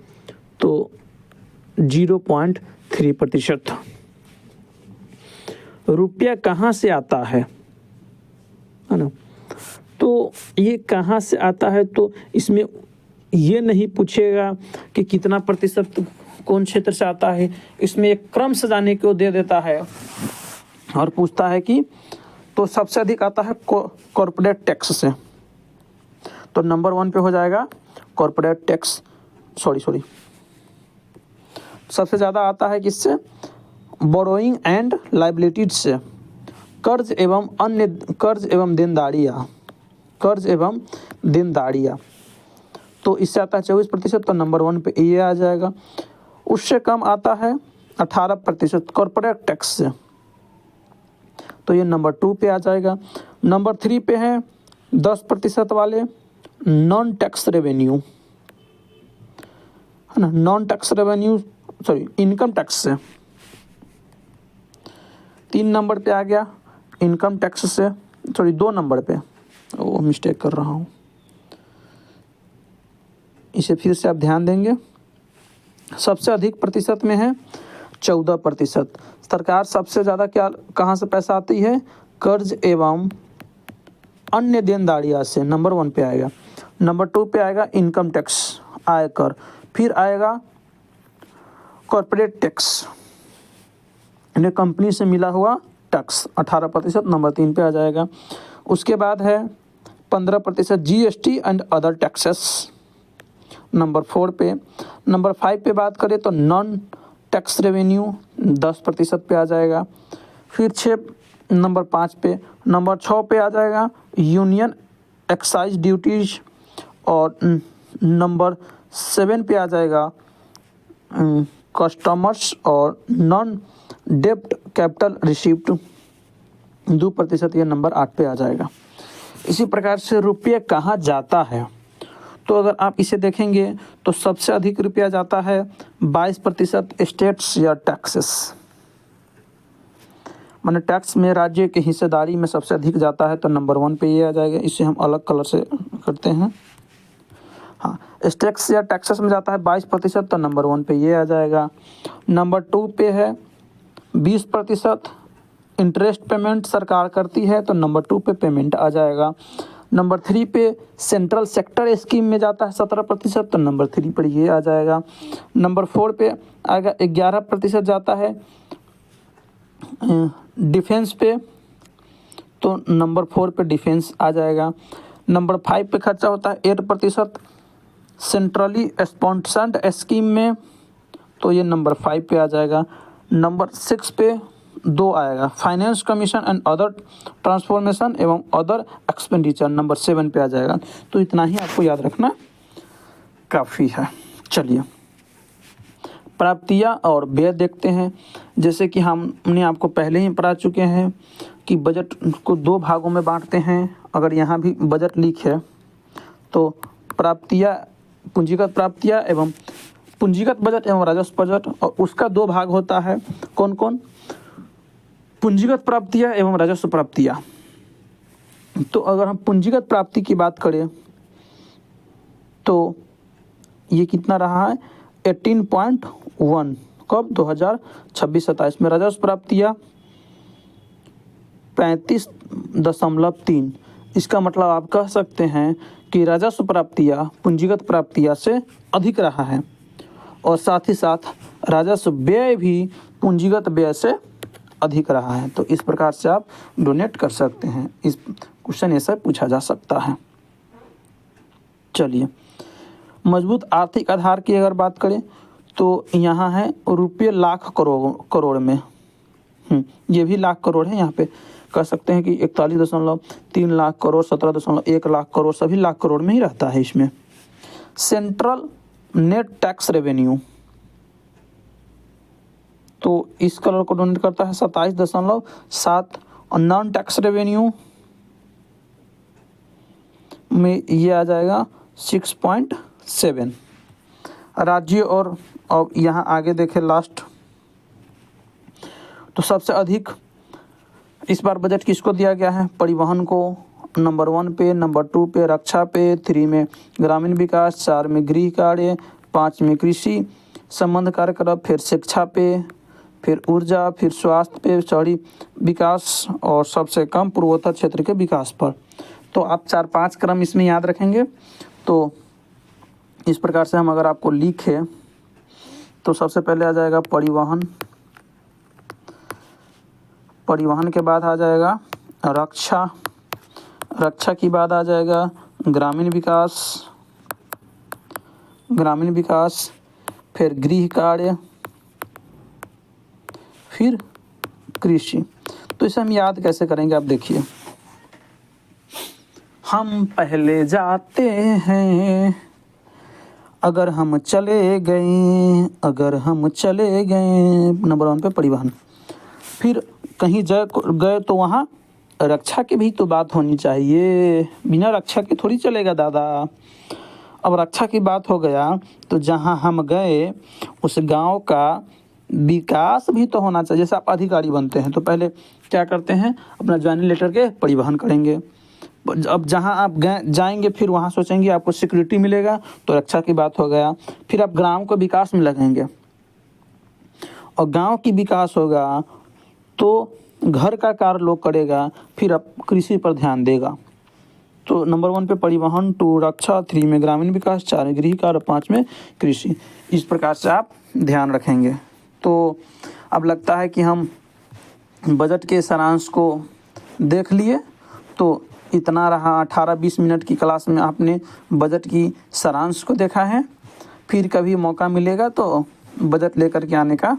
तो 0.3%। रुपया कहाँ से आता है ना? तो ये कहाँ से आता है, तो इसमें ये नहीं पूछेगा कि कितना प्रतिशत कौन क्षेत्र से आता है, इसमें एक क्रम सजाने को दे देता है और पूछता है कि तो सबसे अधिक आता है कॉर्पोरेट टैक्स से, तो नंबर 1 पे हो जाएगा कॉर्पोरेट टैक्स। सॉरी सबसे ज़्यादा आता है किससे? बोरोइंग एंड लाइबिलिटीज से, कर्ज एवं देनदारियाँ, तो इससे आता है 24%, तो नंबर 1 पे ये आ जाएगा। उससे कम आता है 18% कॉर्पोरेट टैक्स से, तो ये नंबर 2 पे आ जाएगा। नंबर 3 पे है 10% वाले नॉन टैक्स रेवेन्यू, है ना, इनकम टैक्स से। 3 नंबर पे आ गया इनकम टैक्स से, 2 नंबर पे, वो मिस्टेक कर रहा हूँ, इसे फिर से आप ध्यान देंगे। सबसे अधिक प्रतिशत में है 14%। सरकार सबसे ज़्यादा कहाँ से पैसा आती है? कर्ज एवं अन्य देनदारियाँ से, नंबर 1 पे आएगा। नंबर 2 पे आएगा इनकम टैक्स, आयकर, फिर आएगा कॉर्पोरेट टैक्स, यानी कंपनी से मिला हुआ टैक्स 18%, नंबर 3 पे आ जाएगा। उसके बाद है 15% GST and other taxes, number 4 पे। नंबर 5 पे बात करें तो नॉन टैक्स रेवेन्यू 10% पे आ जाएगा। फिर नंबर 5 पे, नंबर 6 पे आ जाएगा यूनियन एक्साइज ड्यूटीज, और नंबर 7 पे आ जाएगा कस्टमर्स और नॉन डेब्ट कैपिटल रिसीप्ट 2%, ये नंबर 8 पे आ जाएगा। इसी प्रकार से रुपये कहाँ जाता है, तो अगर आप इसे देखेंगे तो सबसे अधिक रुपया जाता है 22% स्टेट्स या टैक्सेस, माने टैक्स में राज्य के हिस्सेदारी में सबसे अधिक जाता है, तो नंबर 1 पे ये आ जाएगा। इसे हम अलग कलर से करते हैं। हाँ, टैक्स या टैक्सेस में जाता है 22%, तो नंबर 1 पे ये आ जाएगा। नंबर 2 पे है 20%, इंटरेस्ट पेमेंट सरकार करती है, तो नंबर 2 पे पेमेंट आ जाएगा। नंबर 3 पे सेंट्रल सेक्टर स्कीम में जाता है 17%, तो नंबर 3 पर ये आ जाएगा। नंबर 4 पे आएगा 11% जाता है डिफेंस पे, तो नंबर 4 पे डिफेंस आ जाएगा। नंबर 5 पे खर्चा होता है 8% सेंट्रली स्पॉन्सर्ड स्कीम में, तो ये नंबर 5 पे आ जाएगा। नंबर 6 पे 2 आएगा finance commission and other transformation एवं अदर एक्सपेंडिचर, नंबर 7 पे आ जाएगा। तो इतना ही आपको याद रखना काफ़ी है। चलिए प्राप्तियां और व्यय देखते हैं। जैसे कि हमने आपको पहले ही पढ़ा चुके हैं कि बजट को 2 भागों में बांटते हैं। अगर यहाँ भी बजट लीक है तो प्राप्तियां, पूंजीगत प्राप्तियां एवं पूंजीगत बजट एवं राजस्व बजट, और उसका 2 भाग होता है। कौन कौन? पूंजीगत प्राप्तियां एवं राजस्व प्राप्तियां। तो अगर हम पूंजीगत प्राप्ति की बात करें तो ये कितना रहा है 18.1, कब 2026-27 में। राजस्व प्राप्तियां 35.3। इसका मतलब आप कह सकते हैं कि राजस्व प्राप्तियां पूंजीगत प्राप्तियां से अधिक रहा है, और साथ ही साथ राजस्व व्यय भी पूंजीगत व्यय से अधिक रहा है। तो इस प्रकार से आप डोनेट कर सकते हैं। इस क्वेश्चन ऐसा पूछा जा सकता है। चलिए मजबूत आर्थिक आधार की अगर बात करें तो यहाँ है रुपये लाख करोड़ में। ये भी लाख करोड़ है, यहाँ पे कह सकते हैं कि 41.3 लाख करोड़, 17.1 लाख करोड़, सभी लाख करोड़ में ही रहता है इसमें। सेंट्रल नेट टैक्स रेवेन्यू, तो इस कलर को डोनेट करता है 27.7, और नॉन टैक्स रेवेन्यू में ये आ जाएगा 6.7। राज्य और अब यहाँ आगे देखें लास्ट, तो सबसे अधिक इस बार बजट किसको दिया गया है? परिवहन को नंबर 1 पे, नंबर 2 पे रक्षा पे, 3 में ग्रामीण विकास, 4 में गृह कार्य, 5 में कृषि संबंध कार्यक्रम, फिर शिक्षा पे, फिर ऊर्जा, फिर स्वास्थ्य पे, शहरी विकास, और सबसे कम पूर्वोत्तर क्षेत्र के विकास पर। तो आप 4-5 क्रम इसमें याद रखेंगे। तो इस प्रकार से हम अगर आपको लिखे तो सबसे पहले आ जाएगा परिवहन, परिवहन के बाद आ जाएगा रक्षा, रक्षा की बाद आ जाएगा ग्रामीण विकास, ग्रामीण विकास, फिर गृह कार्य, फिर कृषि। तो इसे हम याद कैसे करेंगे? आप देखिए, हम पहले जाते हैं अगर हम चले गए, अगर हम चले गए, नंबर 1 पे परिवहन। फिर कहीं गए तो वहाँ रक्षा की भी तो बात होनी चाहिए, बिना रक्षा के थोड़ी चलेगा दादा। अब रक्षा की बात हो गया तो जहाँ हम गए उस गांव का विकास भी तो होना चाहिए। जैसे आप अधिकारी बनते हैं तो पहले क्या करते हैं? अपना ज्वाइनिंग लेटर के परिवहन करेंगे। अब जहाँ आप जाएंगे फिर वहाँ सोचेंगे आपको सिक्योरिटी मिलेगा, तो रक्षा की बात हो गया। फिर आप ग्राम को विकास में लगेंगे, और गांव की विकास होगा तो घर का कार्य लोग करेगा, फिर आप कृषि पर ध्यान देगा। तो नंबर 1 पे परिवहन, 2 रक्षा, 3 में ग्रामीण विकास, 4 में गृह कार्य, 5 में कृषि। इस प्रकार से आप ध्यान रखेंगे। तो अब लगता है कि हम बजट के सारांश को देख लिए। तो इतना रहा 18-20 मिनट की क्लास में आपने बजट की सारांश को देखा है। फिर कभी मौका मिलेगा तो बजट लेकर के आने का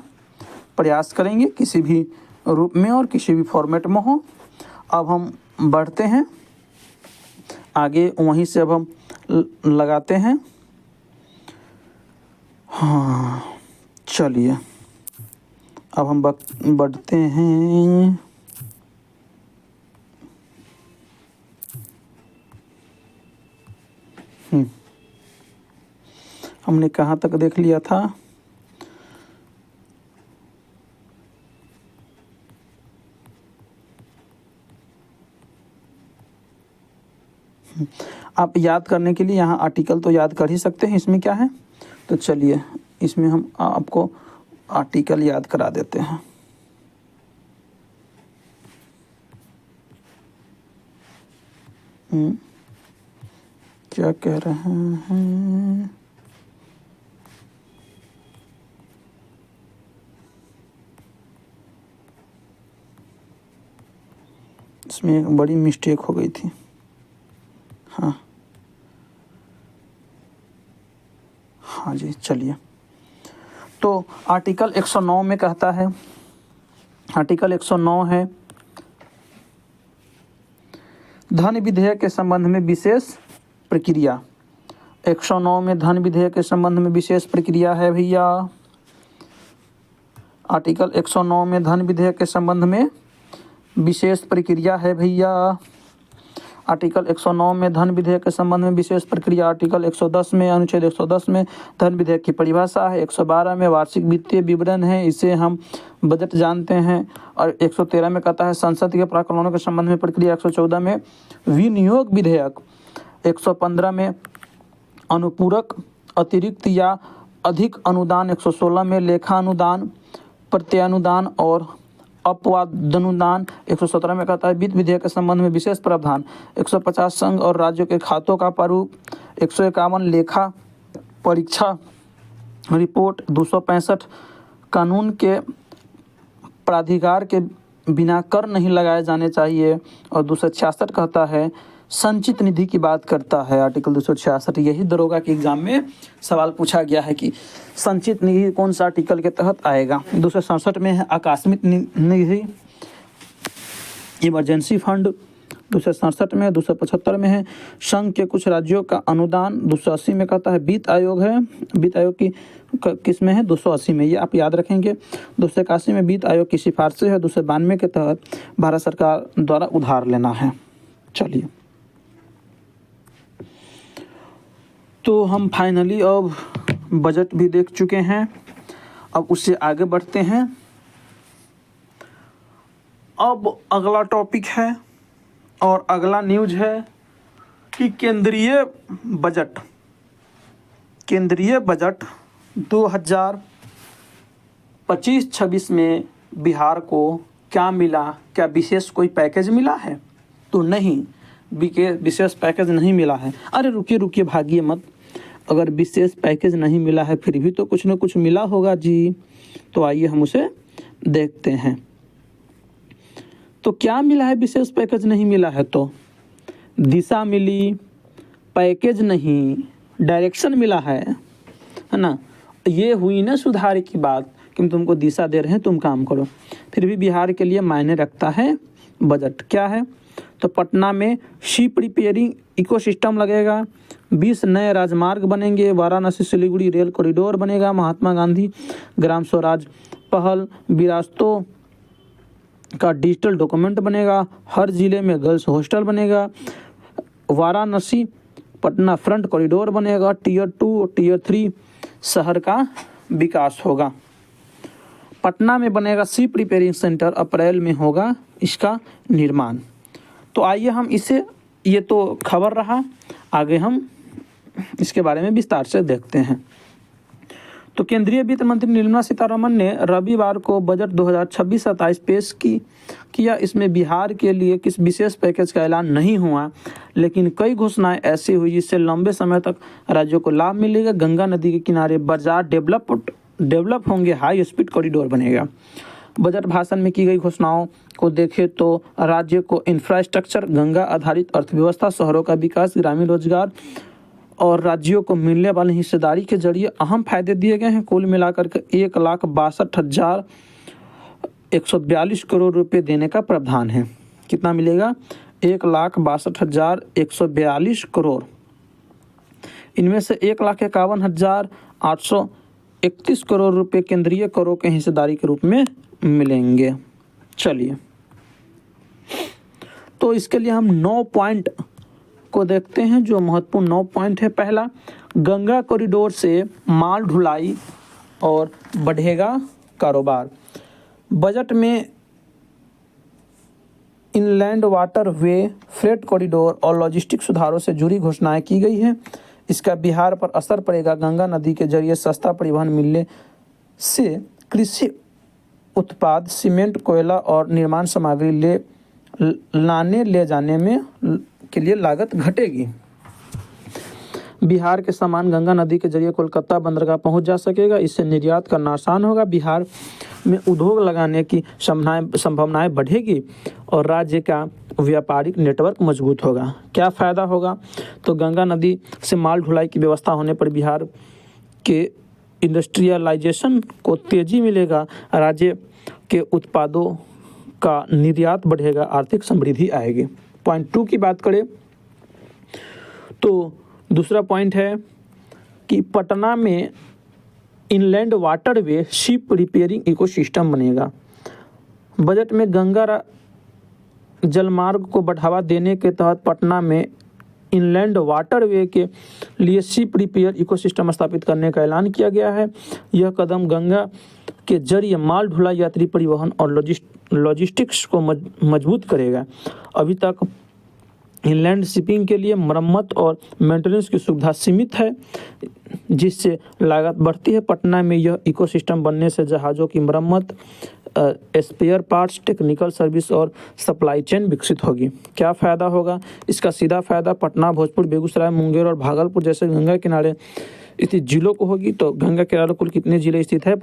प्रयास करेंगे, किसी भी रूप में और किसी भी फॉर्मेट में हो। अब हम बढ़ते हैं आगे, वहीं से अब हम लगाते हैं। हाँ चलिए अब हम बढ़ते हैं। हमने कहाँ तक देख लिया था? आप याद करने के लिए यहाँ आर्टिकल तो याद कर ही सकते हैं, इसमें क्या है। तो चलिए इसमें हम आपको आर्टिकल याद करा देते हैं। क्या कह रहे हैं, इसमें एक बड़ी मिस्टेक हो गई थी। हाँ हाँ जी, चलिए। तो आर्टिकल 109 में कहता है, आर्टिकल 109 है, धन विधेयक के संबंध में विशेष प्रक्रिया। 109 में धन विधेयक के संबंध में विशेष प्रक्रिया है भैया। आर्टिकल 109 में धन विधेयक के संबंध में विशेष प्रक्रिया है भैया। आर्टिकल 109 में धन विधेयक के संबंध में विशेष प्रक्रिया। आर्टिकल 110 में, अनुच्छेद 110 में धन विधेयक की परिभाषा है। 112 में वार्षिक वित्तीय विवरण है, इसे हम बजट जानते हैं। और 113 में कहता है संसद के प्रावधानों के संबंध में प्रक्रिया। 114 में विनियोग विधेयक। 115 में अनुपूरक, अतिरिक्त या अधिक अनुदान। 116 में लेखा अनुदान, प्रत्यानुदान और अपवादानुदान। 117 में कहता है वित्त विधेयक के संबंध में विशेष प्रावधान। 150 संघ और राज्यों के खातों का प्रारूप। 151 लेखा परीक्षा रिपोर्ट। 265 कानून के प्राधिकार के बिना कर नहीं लगाए जाने चाहिए। और 266 कहता है संचित निधि की बात करता है। आर्टिकल 266, यही दरोगा के एग्जाम में सवाल पूछा गया है कि संचित निधि कौन सा आर्टिकल के तहत आएगा। 267 में है आकस्मिक निधि, इमरजेंसी फंड। 267 में, 275 में है संघ के कुछ राज्यों का अनुदान। 280 में कहता है वित्त आयोग है। वित्त आयोग की किस में है, 280 में, ये आप याद रखेंगे। 281 में वित्त आयोग की सिफारिशें है। 292 के तहत भारत सरकार द्वारा उधार लेना है। चलिए, तो हम फाइनली अब बजट भी देख चुके हैं। अब उससे आगे बढ़ते हैं। अब अगला टॉपिक है और अगला न्यूज़ है कि केंद्रीय बजट 2025-26 में बिहार को क्या मिला? क्या विशेष कोई पैकेज मिला है? तो नहीं, विशेष पैकेज नहीं मिला है। अरे रुकिए भागिए मत। अगर विशेष पैकेज नहीं मिला है फिर भी तो कुछ न कुछ मिला होगा जी। तो आइए हम उसे देखते हैं। तो क्या मिला है? विशेष पैकेज नहीं मिला है तो दिशा मिली, पैकेज नहीं, डायरेक्शन मिला है ना। ये हुई ना सुधार की बात कि हम तुमको दिशा दे रहे हैं, तुम काम करो। फिर भी बिहार के लिए मायने रखता है बजट। क्या है? तो पटना में शिप रिपेयरिंग इकोसिस्टम लगेगा। 20 नए राजमार्ग बनेंगे। वाराणसी सिलीगुड़ी रेल कॉरिडोर बनेगा। महात्मा गांधी ग्राम स्वराज पहल विरासतों का डिजिटल डॉक्यूमेंट बनेगा। हर जिले में गर्ल्स हॉस्टल बनेगा। वाराणसी पटना फ्रंट कॉरिडोर बनेगा। टियर 2 टियर 3 शहर का विकास होगा। पटना में बनेगा शिप रिपेयरिंग सेंटर। अप्रैल में होगा इसका निर्माण। तो आइए हम इसे, ये तो खबर रहा, आगे हम इसके बारे में विस्तार से देखते हैं। तो केंद्रीय वित्त मंत्री निर्मला सीतारमण ने रविवार को बजट 2026-27 पेश किया। इसमें बिहार के लिए किस विशेष पैकेज का ऐलान नहीं हुआ, लेकिन कई घोषणाएं ऐसी हुई जिससे लंबे समय तक राज्यों को लाभ मिलेगा। गंगा नदी के किनारे बाजार डेवलप होंगे। हाई स्पीड कॉरिडोर बनेगा। बजट भाषण में की गई घोषणाओं को देखें तो राज्य को इंफ्रास्ट्रक्चर, गंगा आधारित अर्थव्यवस्था, शहरों का विकास, ग्रामीण रोजगार और राज्यों को मिलने वाली हिस्सेदारी के जरिए अहम फायदे दिए गए हैं। कुल मिलाकर के 1,62,142 करोड़ रुपए देने का प्रावधान है। कितना मिलेगा? 1,62,142 करोड़। इनमें से 1,51,831 करोड़ रुपए केंद्रीय करों के हिस्सेदारी के रूप में मिलेंगे। चलिए, तो इसके लिए हम 9 पॉइंट को देखते हैं, जो महत्वपूर्ण 9 पॉइंट है। पहला, गंगा कॉरिडोर से माल ढुलाई और बढ़ेगा कारोबार। बजट में inland water way, freight corridor और लॉजिस्टिक सुधारों से जुड़ी घोषणाएं की गई हैं। इसका बिहार पर असर पड़ेगा। गंगा नदी के जरिए सस्ता परिवहन मिलने से कृषि उत्पाद, सीमेंट, कोयला और निर्माण सामग्री ले जाने में के लिए लागत घटेगी। बिहार के सामान गंगा नदी के जरिए कोलकाता बंदरगाह पहुंच जा सकेगा, इससे निर्यात करना आसान होगा। बिहार में उद्योग लगाने की संभावनाएं बढ़ेगी और राज्य का व्यापारिक नेटवर्क मजबूत होगा। क्या फ़ायदा होगा? तो गंगा नदी से माल ढुलाई की व्यवस्था होने पर बिहार के इंडस्ट्रियलाइजेशन को तेज़ी मिलेगा, राज्य के उत्पादों का निर्यात बढ़ेगा, आर्थिक समृद्धि आएगी। पॉइंट 2 की बात करें तो दूसरा पॉइंट है कि पटना में inland waterway ship repairing ecosystem बनेगा। बजट में गंगा जलमार्ग को बढ़ावा देने के तहत पटना में इनलैंड वाटरवे के लिए शिप रिपेयर इकोसिस्टम स्थापित करने का ऐलान किया गया है। यह कदम गंगा के जरिए माल ढुलाई, यात्री परिवहन और लॉजिस्टिक्स को मजबूत करेगा। अभी तक इनलैंड शिपिंग के लिए मरम्मत और मेंटेनेंस की सुविधा सीमित है, जिससे लागत बढ़ती है। पटना में यह इकोसिस्टम बनने से जहाज़ों की मरम्मत, स्पेयर पार्ट्स, टेक्निकल सर्विस और सप्लाई चेन विकसित होगी। क्या फ़ायदा होगा? इसका सीधा फ़ायदा पटना, भोजपुर, बेगूसराय, मुंगेर और भागलपुर जैसे गंगा किनारे स्थित जिलों को होगी। तो गंगा किनारे कुल कितने जिले स्थित है?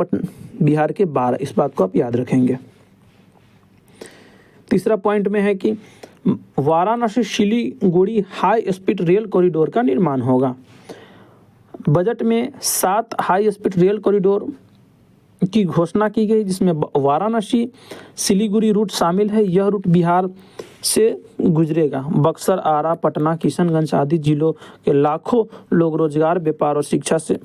बिहार के 12। इस बात को आप याद रखेंगे। तीसरा पॉइंट में है कि Varanasi Siliguri high speed rail corridor का निर्माण होगा। बजट में 7 हाई स्पीड रेल कॉरिडोर की घोषणा की गई, जिसमें वाराणसी सिलीगुड़ी रूट शामिल है। यह रूट बिहार से गुजरेगा। बक्सर, आरा, पटना, किशनगंज आदि जिलों के लाखों लोग रोजगार, व्यापार और शिक्षा से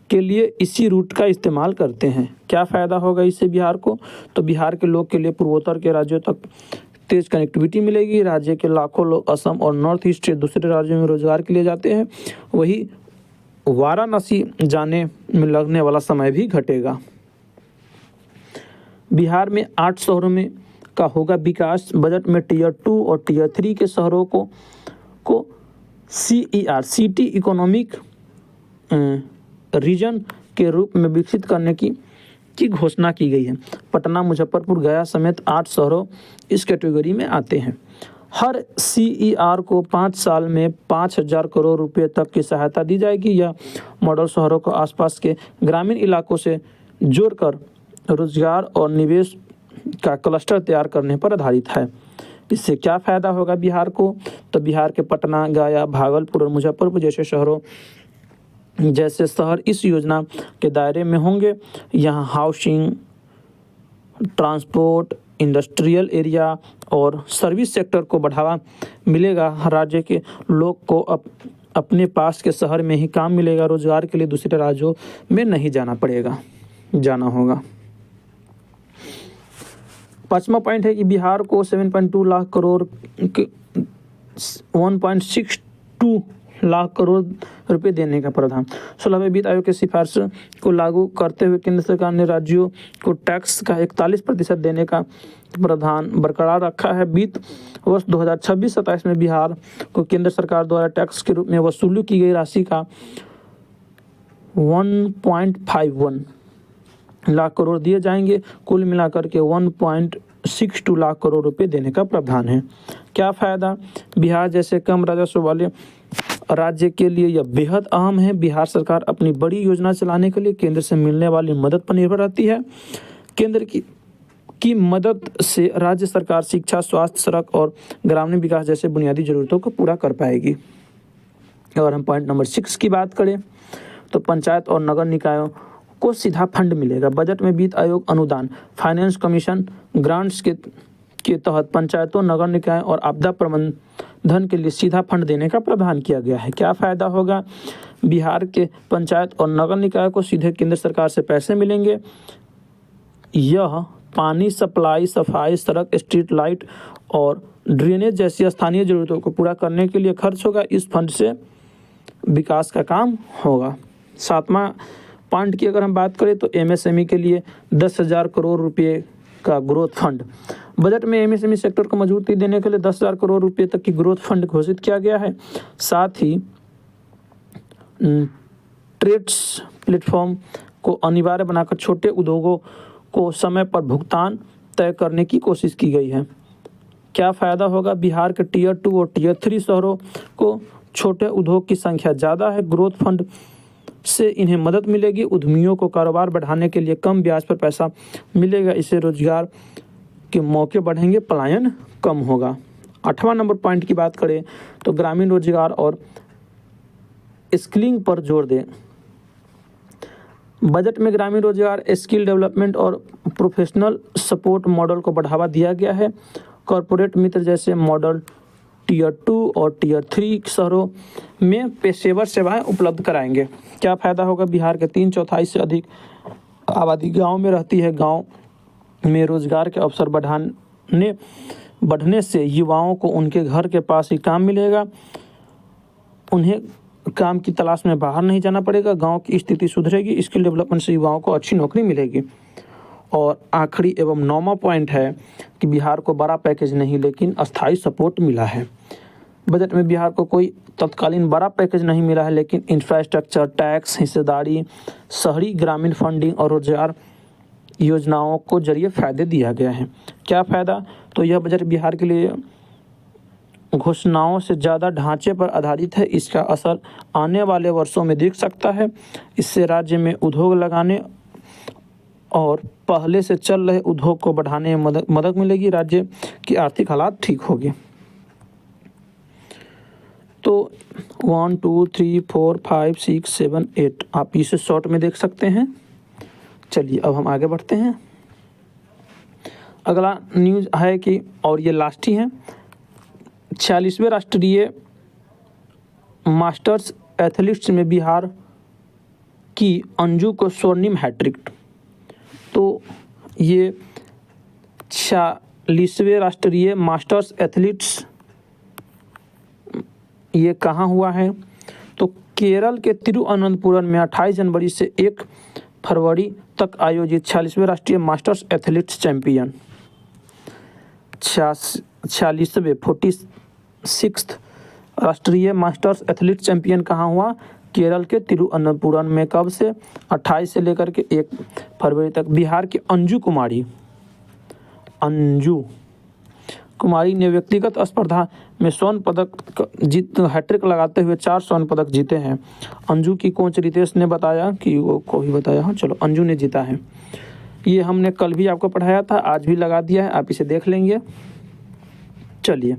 के लिए इसी रूट का इस्तेमाल करते हैं। क्या फ़ायदा होगा इससे बिहार को? तो बिहार के लोग के लिए पूर्वोत्तर के राज्यों तक तेज कनेक्टिविटी मिलेगी। राज्य के लाखों लोग असम और नॉर्थ ईस्ट से दूसरे राज्यों में रोजगार के लिए जाते हैं, वही वाराणसी जाने में लगने वाला समय भी घटेगा। बिहार में 8 शहरों में का होगा विकास। बजट में टियर 2 और टियर 3 के शहरों को CER सिटी इकोनॉमिक रीजन के रूप में विकसित करने की घोषणा की गई है। पटना, मुजफ्फरपुर, गया समेत 8 शहरों इस कैटेगरी में आते हैं। हर CER को 5 साल में 5,000 करोड़ रुपए तक की सहायता दी जाएगी। यह मॉडल शहरों को आसपास के ग्रामीण इलाकों से जोड़कर रोजगार और निवेश का क्लस्टर तैयार करने पर आधारित है। इससे क्या फ़ायदा होगा बिहार को? तो बिहार के पटना, गया, भागलपुर और मुजफ्फरपुर जैसे शहर इस योजना के दायरे में होंगे। यहाँ हाउसिंग, ट्रांसपोर्ट, इंडस्ट्रियल एरिया और सर्विस सेक्टर को बढ़ावा मिलेगा। राज्य के लोग को अपने पास के शहर में ही काम मिलेगा। रोजगार के लिए दूसरे राज्यों में नहीं जाना होगा। 5वां पॉइंट है कि बिहार को 7.2 लाख करोड़ 1.62 लाख करोड़ रुपए देने का प्रावधान। 16वें वित्त आयोग की सिफारिश को लागू करते हुए केंद्र सरकार ने राज्यों को टैक्स का 41% देने का प्रावधान बरकरार रखा है। वित्त वर्ष 2026-27 में बिहार को केंद्र सरकार द्वारा टैक्स के रूप में वसूली की गई राशि का 1.51 लाख करोड़ दिए जाएंगे। कुल मिलाकर के 1.62 लाख करोड़ रुपए देने का प्रावधान है। क्या फ़ायदा? बिहार जैसे कम राजस्व वाले राज्य के लिए यह बेहद अहम है। बिहार सरकार अपनी बड़ी योजना चलाने के लिए केंद्र से मिलने वाली मदद पर निर्भर रहती है। केंद्र की मदद से राज्य सरकार शिक्षा, स्वास्थ्य, सड़क और ग्रामीण विकास जैसे बुनियादी ज़रूरतों को पूरा कर पाएगी। और हम पॉइंट नंबर 6 की बात करें तो पंचायत और नगर निकायों को सीधा फंड मिलेगा। बजट में वित्त आयोग अनुदान, फाइनेंस कमीशन, ग्रांट्स के तहत पंचायतों, नगर निकाय और आपदा प्रबंधन के लिए सीधा फंड देने का प्रावधान किया गया है। क्या फ़ायदा होगा? बिहार के पंचायत और नगर निकाय को सीधे केंद्र सरकार से पैसे मिलेंगे। यह पानी सप्लाई, सफाई, सड़क, स्ट्रीट लाइट और ड्रेनेज जैसी स्थानीय ज़रूरतों को पूरा करने के लिए खर्च होगा। इस फंड से विकास का काम होगा। 7वां पॉइंट की अगर हम बात करें तो MSME के लिए 10,000 करोड़ रुपए का ग्रोथ फंड। बजट में MSME सेक्टर को मजबूती देने के लिए 10,000 करोड़ रुपए तक की ग्रोथ फंड घोषित किया गया है। साथ ही ट्रेड्स प्लेटफॉर्म को अनिवार्य बनाकर छोटे उद्योगों को समय पर भुगतान तय करने की कोशिश की गई है। क्या फ़ायदा होगा? बिहार के टियर 2 और टियर 3 शहरों को छोटे उद्योग की संख्या ज़्यादा है, ग्रोथ फंड से इन्हें मदद मिलेगी, उद्यमियों को कारोबार बढ़ाने के लिए कम ब्याज पर पैसा मिलेगा, इससे रोजगार के मौके बढ़ेंगे, पलायन कम होगा। 8वां नंबर पॉइंट की बात करें तो ग्रामीण रोजगार और स्किलिंग पर जोर दें। बजट में ग्रामीण रोजगार, स्किल डेवलपमेंट और प्रोफेशनल सपोर्ट मॉडल को बढ़ावा दिया गया है। कॉरपोरेट मित्र जैसे मॉडल टियर 2 और टियर 3 शहरों में पेशेवर सेवाएं उपलब्ध कराएंगे। क्या फ़ायदा होगा? बिहार के 3/4 से अधिक आबादी गांव में रहती है। गांव में रोजगार के अवसर बढ़ने से युवाओं को उनके घर के पास ही काम मिलेगा, उन्हें काम की तलाश में बाहर नहीं जाना पड़ेगा, गांव की स्थिति सुधरेगी, स्किल डेवलपमेंट से युवाओं को अच्छी नौकरी मिलेगी। और आखिरी एवं 9वां पॉइंट है कि बिहार को बड़ा पैकेज नहीं लेकिन अस्थायी सपोर्ट मिला है। बजट में बिहार को कोई तत्कालीन बड़ा पैकेज नहीं मिला है, लेकिन इंफ्रास्ट्रक्चर, टैक्स, हिस्सेदारी, शहरी ग्रामीण फंडिंग और रोजगार योजनाओं को जरिए फ़ायदे दिया गया है। क्या फ़ायदा? तो यह बजट बिहार के लिए घोषणाओं से ज़्यादा ढांचे पर आधारित है। इसका असर आने वाले वर्षों में दिख सकता है। इससे राज्य में उद्योग लगाने और पहले से चल रहे उद्योग को बढ़ाने में मदद मिलेगी, राज्य की आर्थिक हालात ठीक होगी। तो 1 2 3 4 5 6 7 8 आप इसे शॉर्ट में देख सकते हैं। चलिए अब हम आगे बढ़ते हैं। अगला न्यूज़ है कि, और ये लास्ट ही है, 46वें राष्ट्रीय मास्टर्स एथलीट्स में बिहार की अंजू को स्वर्णिम हैट्रिक। तो ये 46वें राष्ट्रीय मास्टर्स एथलीट्स ये कहाँ हुआ है? तो केरल के तिरुअनंतपुरम में 28 जनवरी से 1 फरवरी तक आयोजित 46वें राष्ट्रीय मास्टर्स एथलीट्स चैंपियन 46th राष्ट्रीय मास्टर्स एथलीट चैंपियन कहाँ हुआ? केरल के तिरुअनंतपुरम में। कब से? 28 से लेकर के 1 फरवरी तक। बिहार की अंजू कुमारी ने व्यक्तिगत स्पर्धा में स्वर्ण पदक हैट्रिक लगाते हुए 4 स्वर्ण पदक जीते हैं। अंजू की कोच रितेश ने बताया कि वो को ही बताया, हाँ चलो अंजू ने जीता है। ये हमने कल भी आपको पढ़ाया था, आज भी लगा दिया है, आप इसे देख लेंगे। चलिए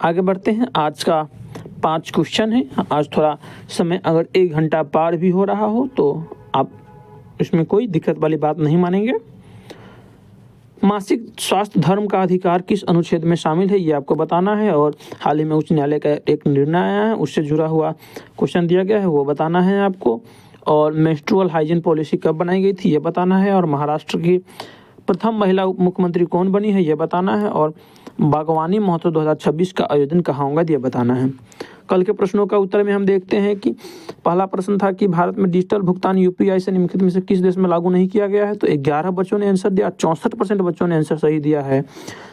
आगे बढ़ते हैं। आज का 5 क्वेश्चन है। आज थोड़ा समय अगर 1 घंटा पार भी हो रहा हो तो आप इसमें कोई दिक्कत वाली बात नहीं मानेंगे। मासिक स्वास्थ्य धर्म का अधिकार किस अनुच्छेद में शामिल है, ये आपको बताना है। और हाल ही में उच्च न्यायालय का एक निर्णय आया है, उससे जुड़ा हुआ क्वेश्चन दिया गया है, वो बताना है आपको। और मेंस्ट्रुअल हाइजीन पॉलिसी कब बनाई गई थी, ये बताना है। और महाराष्ट्र की प्रथम महिला उप मुख्यमंत्री कौन बनी है, ये बताना है। और बागवानी महोत्सव 2026 का आयोजन कहाँ होगा, ये बताना है। कल के प्रश्नों का उत्तर में हम देखते हैं कि पहला प्रश्न था कि भारत में डिजिटल भुगतान यूपीआई से निम्नलिखित में से किस देश में लागू नहीं किया गया है। तो 11 बच्चों ने आंसर दिया, 64% बच्चों ने आंसर सही दिया है,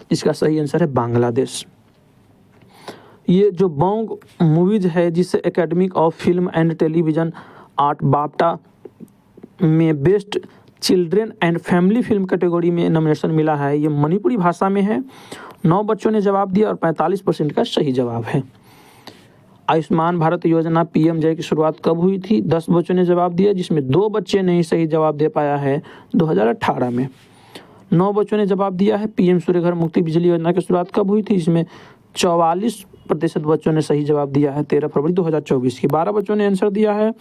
जिसका सही आंसर है बांग्लादेश। ये जो बोंग मूवीज है, जिसे academic of film and television art BAFTA में best children and family film category में नॉमिनेशन मिला है, ये मणिपुरी भाषा में है। 9 बच्चों ने जवाब दिया और 45% का सही जवाब है। आयुष्मान भारत योजना पीएमजे की शुरुआत कब हुई थी? 10 बच्चों ने जवाब दिया, जिसमें 2 बच्चे ने ही सही जवाब दे पाया है, 2018 में। 9 बच्चों ने जवाब दिया है पीएम सूर्य घर मुफ्त बिजली योजना की शुरुआत कब हुई थी? इसमें 44% बच्चों ने सही जवाब दिया है, 13 फरवरी 2024 की। 12 बच्चों ने आंसर दिया है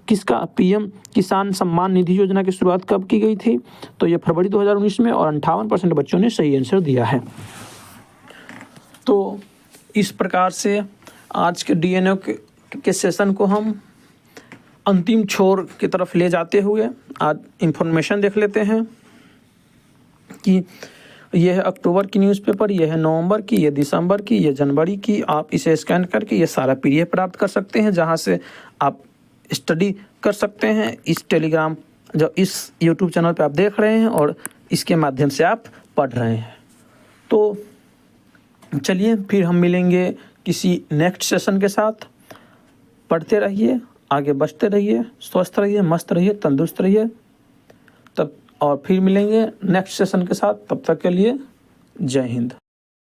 किसका? पीएम किसान सम्मान निधि योजना की शुरुआत कब की गई थी? तो ये फरवरी 2019 में। और 58% बच्चों ने सही आंसर दिया है। तो इस प्रकार से आज के डीएनए के सेशन को हम अंतिम छोर की तरफ ले जाते हुए आज इंफॉर्मेशन देख लेते हैं कि यह है अक्टूबर की न्यूज़पेपर, यह है नवंबर की, यह दिसंबर की, यह जनवरी की। आप इसे स्कैन करके ये सारा पीडीएफ प्राप्त कर सकते हैं, जहां से आप स्टडी कर सकते हैं। इस टेलीग्राम जो इस यूट्यूब चैनल पे आप देख रहे हैं और इसके माध्यम से आप पढ़ रहे हैं। तो चलिए फिर हम मिलेंगे किसी नेक्स्ट सेशन के साथ। पढ़ते रहिए, आगे बढ़ते रहिए, स्वस्थ रहिए, मस्त रहिए, तंदुरुस्त रहिए। तब और फिर मिलेंगे नेक्स्ट सेशन के साथ। तब तक के लिए जय हिंद।